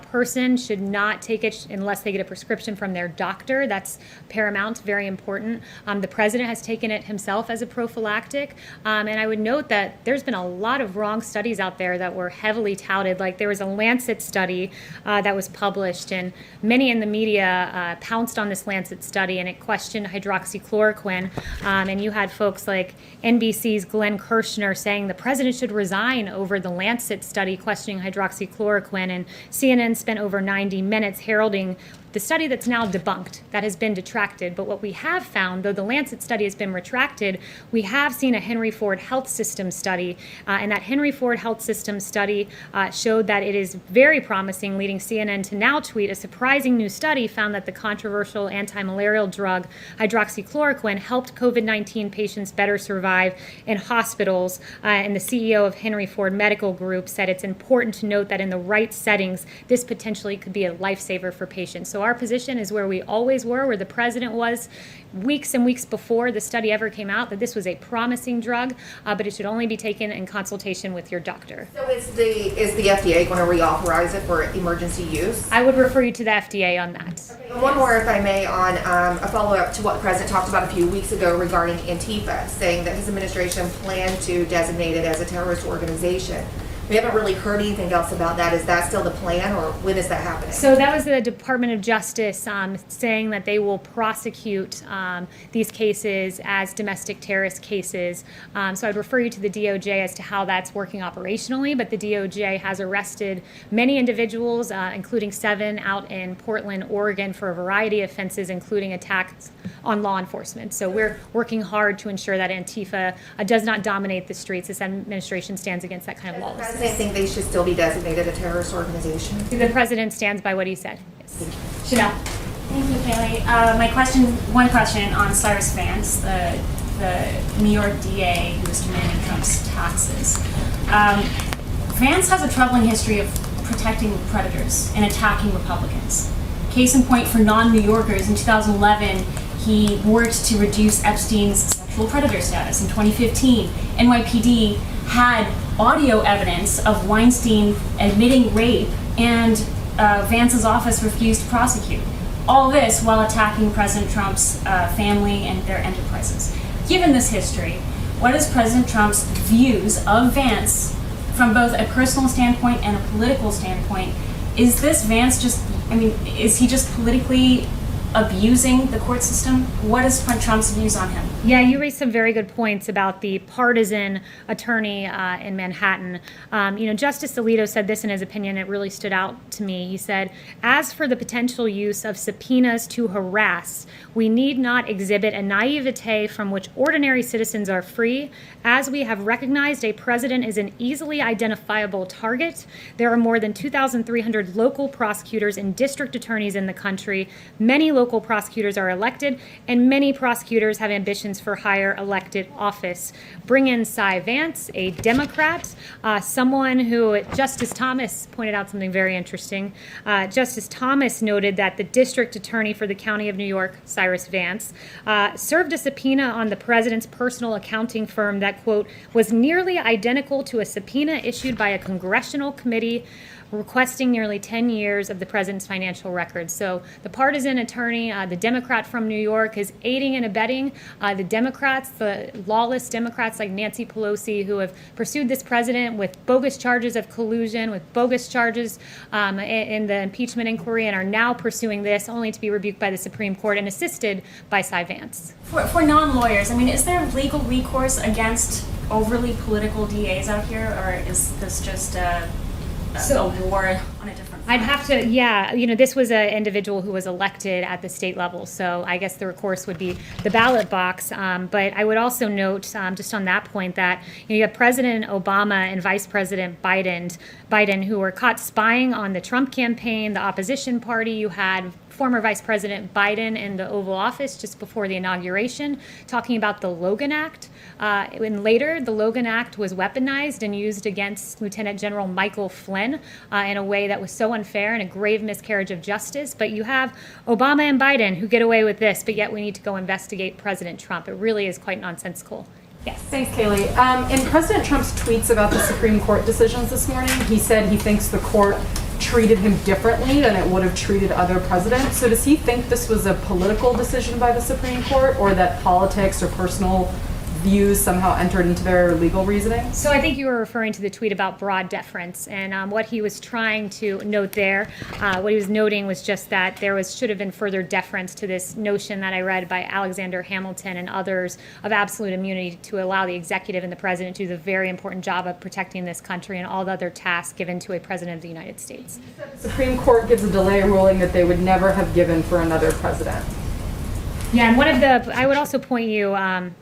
S12: person should not take it unless they get a prescription from their doctor. That's paramount, very important. The president has taken it himself as a prophylactic. And I would note that there's been a lot of wrong studies out there that were heavily touted. Like there was a Lancet study that was published, and many in the media pounced on this Lancet study, and it questioned hydroxychloroquine. And you had folks like NBC's Glenn Kirshner saying the president should resign over the Lancet study questioning hydroxychloroquine, and CNN spent over 90 minutes heralding the study that's now debunked, that has been detracted. But what we have found, though the Lancet study has been retracted, we have seen a Henry Ford Health System study, and that Henry Ford Health System study showed that it is very promising, leading CNN to now tweet a surprising new study found that the controversial anti-malarial drug hydroxychloroquine helped COVID-19 patients better survive in hospitals. And the CEO of Henry Ford Medical Group said it's important to note that in the right settings, this potentially could be a lifesaver for patients. So our position is where we always were, where the president was weeks and weeks before the study ever came out, that this was a promising drug, but it should only be taken in consultation with your doctor.
S19: So is the FDA going to reauthorize it for emergency use?
S12: I would refer you to the FDA on that.
S19: Okay. One more, if I may, on a follow-up to what the president talked about a few weeks ago regarding Antifa, saying that his administration planned to designate it as a terrorist organization. We haven't really heard anything else about that. Is that still the plan, or when is that happening?
S12: So that was the Department of Justice saying that they will prosecute these cases as domestic terrorist cases. So I'd refer you to the DOJ as to how that's working operationally, but the DOJ has arrested many individuals, including 7 out in Portland, Oregon, for a variety of offenses, including attacks on law enforcement. So we're working hard to ensure that Antifa does not dominate the streets. This administration stands against that kind of lawlessness.
S19: Does the president think they should still be designated a terrorist organization?
S12: The president stands by what he said. Yes. Chanel.
S20: Thank you, Kayleigh. One question on Cyrus Vance, the New York DA who was demanding Trump's taxes. Vance has a troubling history of protecting predators and attacking Republicans. Case in point for non-New Yorkers, in 2011, he worked to reduce Epstein's sexual predator status. In 2015, NYPD had audio evidence of Weinstein admitting rape, and Vance's office refused to prosecute. All this while attacking President Trump's family and their enterprises. Given this history, what is President Trump's views of Vance from both a personal standpoint and a political standpoint? Is this Vance is he just politically abusing the court system? What is Trump's views on him?
S12: Yeah, you raised some very good points about the partisan attorney in Manhattan. Justice Alito said this in his opinion. It really stood out to me. He said, as for the potential use of subpoenas to harass, we need not exhibit a naivete from which ordinary citizens are free. As we have recognized a president is an easily identifiable target, there are more than 2,300 local prosecutors and district attorneys in the country. Many local prosecutors are elected, and many prosecutors have ambitions for higher elected office. Bring in Cy Vance, a Democrat, someone who Justice Thomas pointed out something very interesting. Justice Thomas noted that the district attorney for the county of New York, Cyrus Vance, served a subpoena on the president's personal accounting firm that, quote, was nearly identical to a subpoena issued by a congressional committee requesting nearly 10 years of the president's financial records. So the partisan attorney, the Democrat from New York, is aiding and abetting the Democrats, the lawless Democrats like Nancy Pelosi, who have pursued this president with bogus charges of collusion, with bogus charges in the impeachment inquiry, and are now pursuing this only to be rebuked by the Supreme Court and assisted by Cy Vance.
S20: For non-lawyers, is there legal recourse against overly political DAs out here, or is this just a war on a different front?
S12: I'd have to, this was an individual who was elected at the state level, so I guess the recourse would be the ballot box. But I would also note, just on that point, that you have President Obama and Vice President Biden, who were caught spying on the Trump campaign, the opposition party. You had former Vice President Biden in the Oval Office just before the inauguration, talking about the Logan Act. And later, the Logan Act was weaponized and used against Lieutenant General Michael Flynn in a way that was so unfair and a grave miscarriage of justice. But you have Obama and Biden who get away with this, but yet we need to go investigate President Trump. It really is quite nonsensical. Yes.
S21: Thanks, Kayleigh. In President Trump's tweets about the Supreme Court decisions this morning, he said he thinks the court treated him differently than it would have treated other presidents. So does he think this was a political decision by the Supreme Court, or that politics or personal views somehow entered into their legal reasoning?
S12: So I think you were referring to the tweet about broad deference, and what he was trying to note there, what he was noting was just that there should have been further deference to this notion that I read by Alexander Hamilton and others of absolute immunity to allow the executive and the president to do the very important job of protecting this country and all the other tasks given to a president of the United States.
S21: The Supreme Court gives a delay ruling that they would never have given for another president.
S12: Yeah, and I would also point you,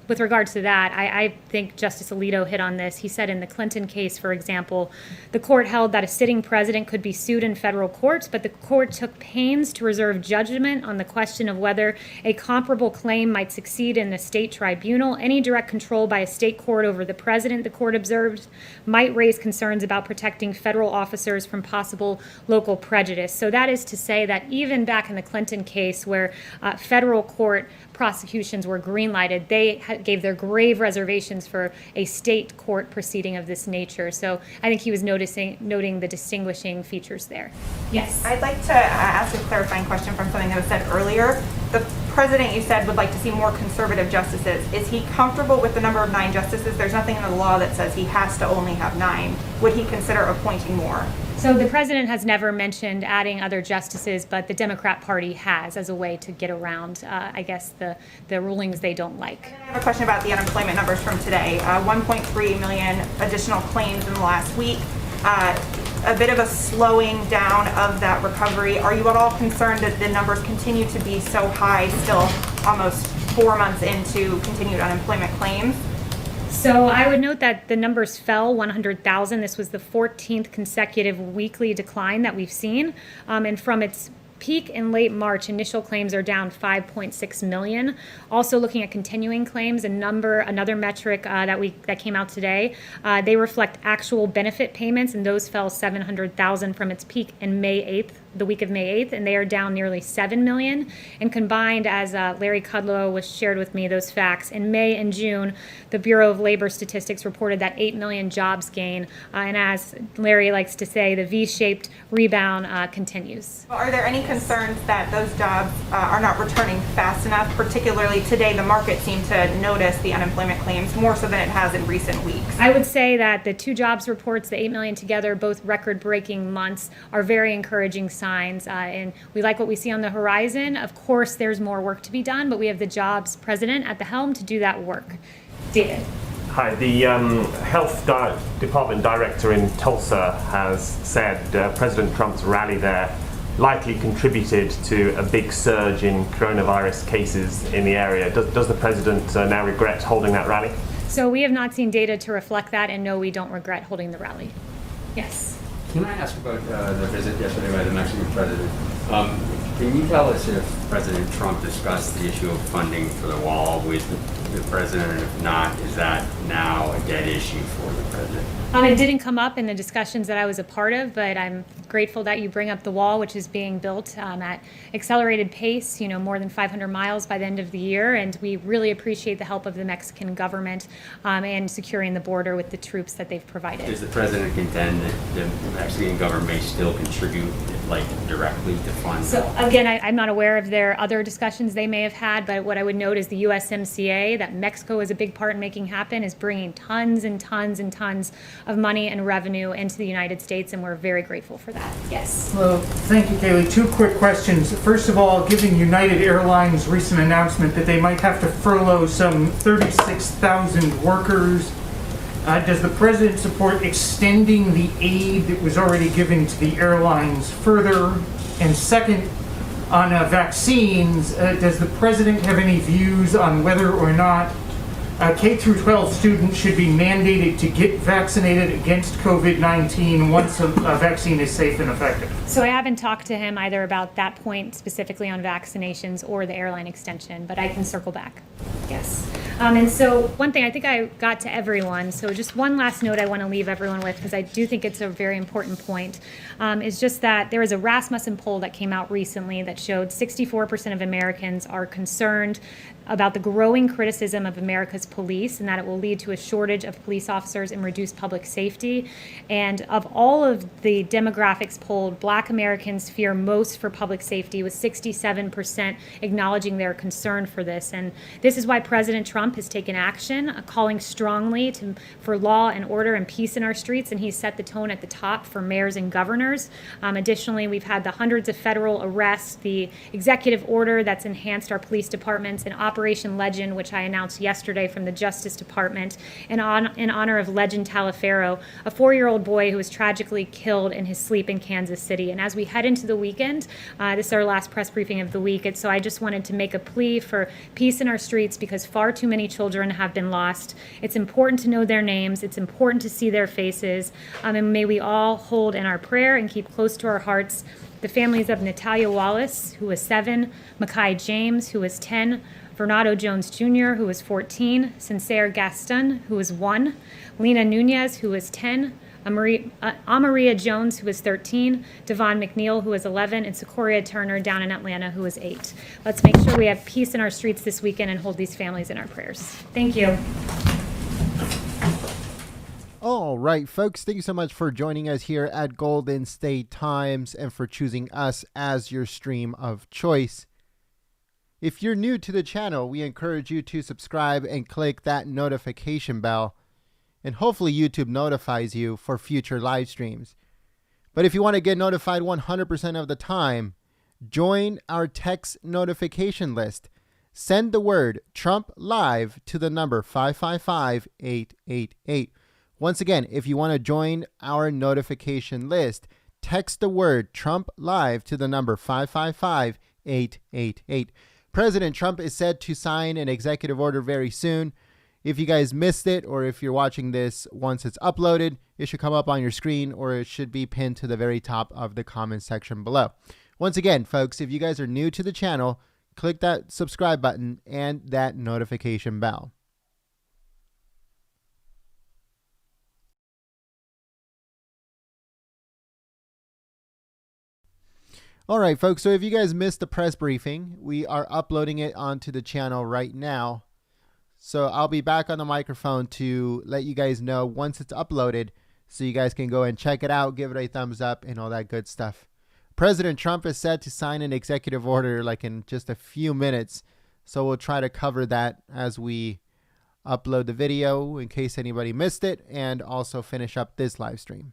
S12: with regard to that, I think Justice Alito hit on this. He said in the Clinton case, for example, the court held that a sitting president could be sued in federal courts, but the court took pains to reserve judgment on the question of whether a comparable claim might succeed in the state tribunal. Any direct control by a state court over the president, the court observed, might raise concerns about protecting federal officers from possible local prejudice. So that is to say that even back in the Clinton case, where federal court prosecutions were green-lighted, they gave their grave reservations for a state court proceeding of this nature. So I think he was noting the distinguishing features there. Yes.
S22: I'd like to ask a clarifying question from something that was said earlier. The
S7: president, you said, would like to see more conservative justices. Is he comfortable with the number of 9 justices? There's nothing in the law that says he has to only have 9. Would he consider appointing more?
S12: So the president has never mentioned adding other justices, but the Democrat Party has as a way to get around, I guess, the rulings they don't like.
S7: I have a question about the unemployment numbers from today. 1.3 million additional claims in the last week. A bit of a slowing down of that recovery. Are you at all concerned that the numbers continue to be so high, still almost 4 months into continued unemployment claims?
S12: So I would note that the numbers fell 100,000. This was the 14th consecutive weekly decline that we've seen. And from its peak in late March, initial claims are down 5.6 million. Also looking at continuing claims, another metric that came out today, they reflect actual benefit payments, and those fell 700,000 from its peak in May 8th, the week of May 8th, and they are down nearly 7 million. And combined, as Larry Kudlow was shared with me those facts, in May and June, the Bureau of Labor Statistics reported that 8 million jobs gain. And as Larry likes to say, the V-shaped rebound continues.
S7: Are there any concerns that those jobs are not returning fast enough? Particularly today, the market seemed to notice the unemployment claims more so than it has in recent weeks.
S12: I would say that the 2 jobs reports, the 8 million together, both record-breaking months, are very encouraging signs, and we like what we see on the horizon. Of course, there's more work to be done, but we have the jobs president at the helm to do that work. David.
S22: Hi, the Health Department director in Tulsa has said President Trump's rally there likely contributed to a big surge in coronavirus cases in the area. Does the president now regret holding that rally?
S12: So we have not seen data to reflect that, and no, we don't regret holding the rally. Yes.
S17: Can I ask about the visit yesterday by the Mexican president? Can you tell us if President Trump discussed the issue of funding for the wall with the president, and if not, is that now a dead issue for the president?
S12: It didn't come up in the discussions that I was a part of, but I'm grateful that you bring up the wall, which is being built at accelerated pace, more than 500 miles by the end of the year, and we really appreciate the help of the Mexican government and securing the border with the troops that they've provided.
S17: Does the president contend that the Mexican government may still contribute, directly to fund?
S12: So again, I'm not aware of their other discussions they may have had, but what I would note is the USMCA, that Mexico is a big part in making happen, is bringing tons and tons and tons of money and revenue into the United States, and we're very grateful for that. Yes.
S23: Well, thank you, Kayleigh. 2 quick questions. First of all, given United Airlines' recent announcement that they might have to furlough some 36,000 workers, does the president support extending the aid that was already given to the airlines further? And second, on vaccines, does the president have any views on whether or not K through 12 students should be mandated to get vaccinated against COVID-19 once a vaccine is safe and effective?
S12: So I haven't talked to him either about that point specifically on vaccinations or the airline extension, but I can circle back. Yes. And so one thing, I think I got to everyone, so just one last note I want to leave everyone with, because I do think it's a very important point, is just that there was a Rasmussen poll that came out recently that showed 64% of Americans are concerned about the growing criticism of America's police and that it will lead to a shortage of police officers and reduce public safety. And of all of the demographics polled, Black Americans fear most for public safety, with 67% acknowledging their concern for this. And this is why President Trump has taken action, calling strongly for law and order and peace in our streets, and he's set the tone at the top for mayors and governors. Additionally, we've had the hundreds of federal arrests, the executive order that's enhanced our police departments, and Operation Legend, which I announced yesterday from the Justice Department, in honor of Legend Taliaferro, a 4-year-old boy who was tragically killed in his sleep in Kansas City. And as we head into the weekend, this is our last press briefing of the week, and so I just wanted to make a plea for peace in our streets, because far too many children have been lost. It's important to know their names. It's important to see their faces. And may we all hold in our prayer and keep close to our hearts the families of Natalia Wallace, who was 7, Makai James, who was 10, Bernardo Jones Jr., who was 14, Sincere Gaston, who was 1, Lena Nunez, who was 10, Amaria Jones, who was 13, Devon McNeil, who was 11, and Sequoia Turner down in Atlanta, who was 8. Let's make sure we have peace in our streets this weekend and hold these families in our prayers. Thank you.
S1: All right, folks, thank you so much for joining us here at Golden State Times and for choosing us as your stream of choice. If you're new to the channel, we encourage you to subscribe and click that notification bell, and hopefully YouTube notifies you for future live streams. But if you want to get notified 100% of the time, join our text notification list. Send the word Trump Live to the number 555-888. Once again, if you want to join our notification list, text the word Trump Live to the number 555-888. President Trump is said to sign an executive order very soon. If you guys missed it, or if you're watching this once it's uploaded, it should come up on your screen, or it should be pinned to the very top of the comment section below. Once again, folks, if you guys are new to the channel, click that subscribe button and that notification bell. All right, folks, so if you guys missed the press briefing, we are uploading it onto the channel right now. So I'll be back on the microphone to let you guys know once it's uploaded, so you guys can go and check it out, give it a thumbs up, and all that good stuff. President Trump is set to sign an executive order like in just a few minutes, so we'll try to cover that as we upload the video in case anybody missed it, and also finish up this live stream.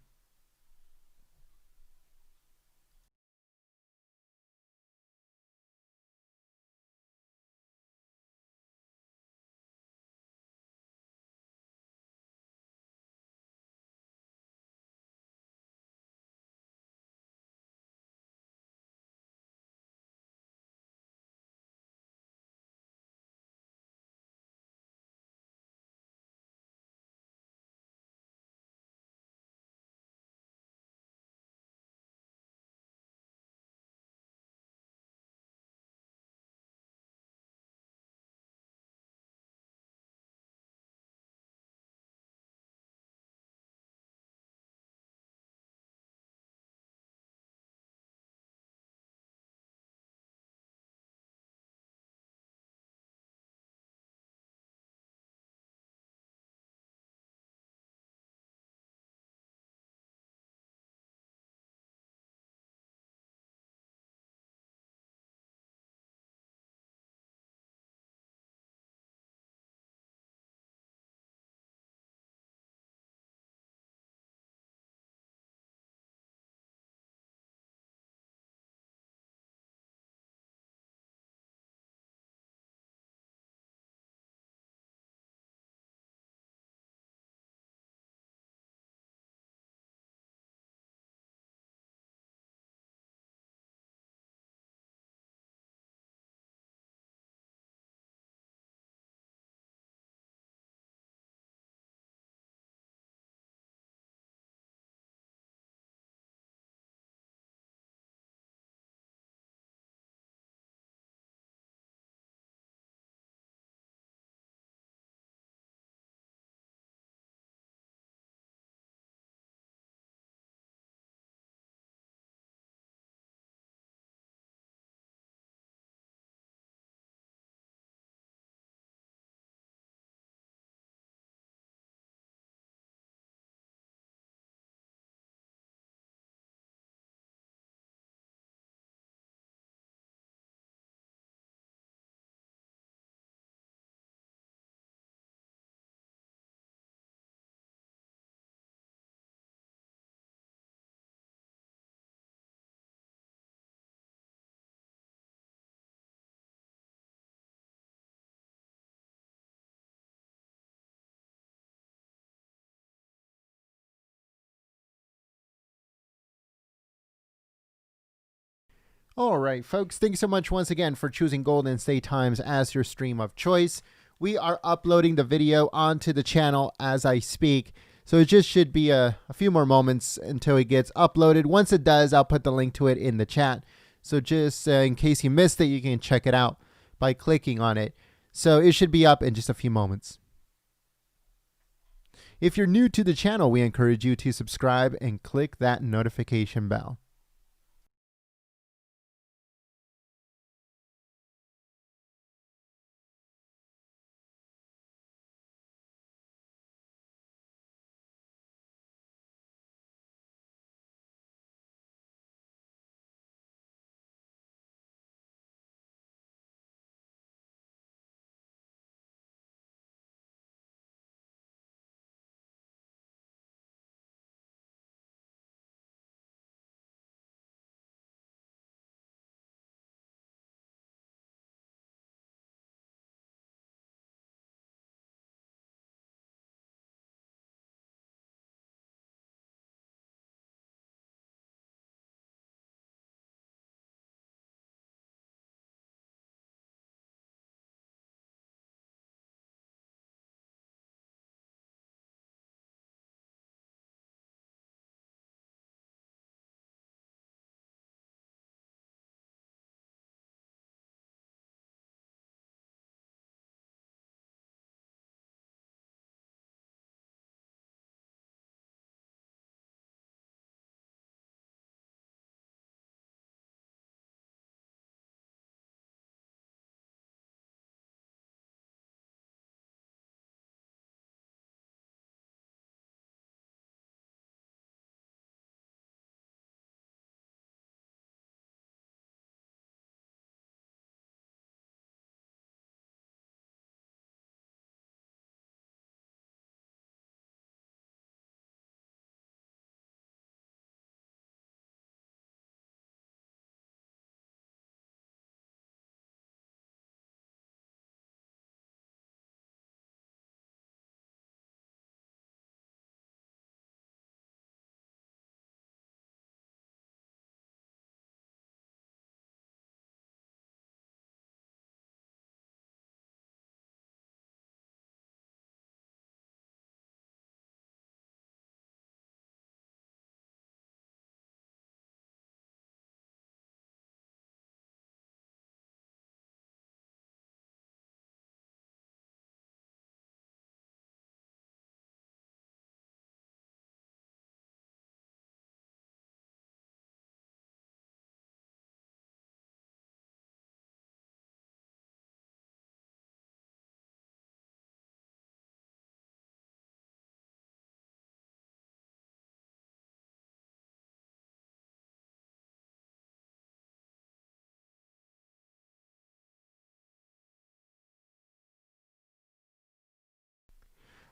S1: All right, folks, thanks so much once again for choosing Golden State Times as your stream of choice. We are uploading the video onto the channel as I speak, so it just should be a few more moments until it gets uploaded. Once it does, I'll put the link to it in the chat. So just in case you missed it, you can check it out by clicking on it. So it should be up in just a few moments. If you're new to the channel, we encourage you to subscribe and click that notification bell.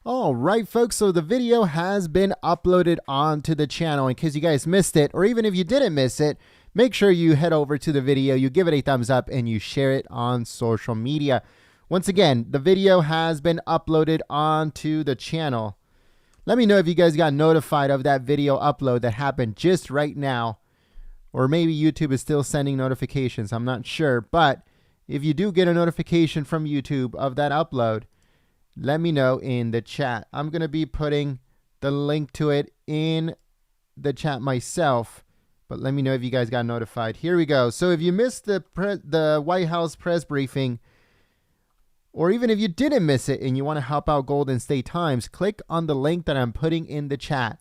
S1: All right, folks, so the video has been uploaded onto the channel. In case you guys missed it, or even if you didn't miss it, make sure you head over to the video, you give it a thumbs up, and you share it on social media. Once again, the video has been uploaded onto the channel. Let me know if you guys got notified of that video upload that happened just right now. Or maybe YouTube is still sending notifications. I'm not sure. But if you do get a notification from YouTube of that upload, let me know in the chat. I'm going to be putting the link to it in the chat myself. But let me know if you guys got notified. Here we go. So if you missed the White House press briefing, or even if you didn't miss it and you want to help out Golden State Times, click on the link that I'm putting in the chat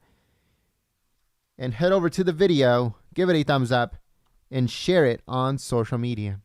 S1: and head over to the video, give it a thumbs up, and share it on social media.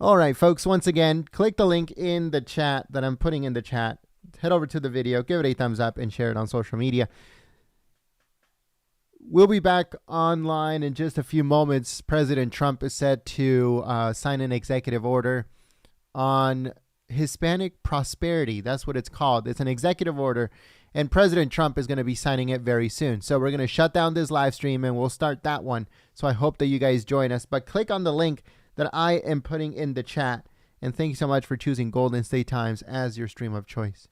S1: All right, folks, once again, click the link in the chat that I'm putting in the chat. Head over to the video, give it a thumbs up, and share it on social media. We'll be back online in just a few moments. President Trump is set to sign an executive order on Hispanic prosperity. That's what it's called. It's an executive order, and President Trump is going to be signing it very soon. So we're going to shut down this live stream, and we'll start that one. So I hope that you guys join us. But click on the link that I am putting in the chat. And thank you so much for choosing Golden State Times as your stream of choice.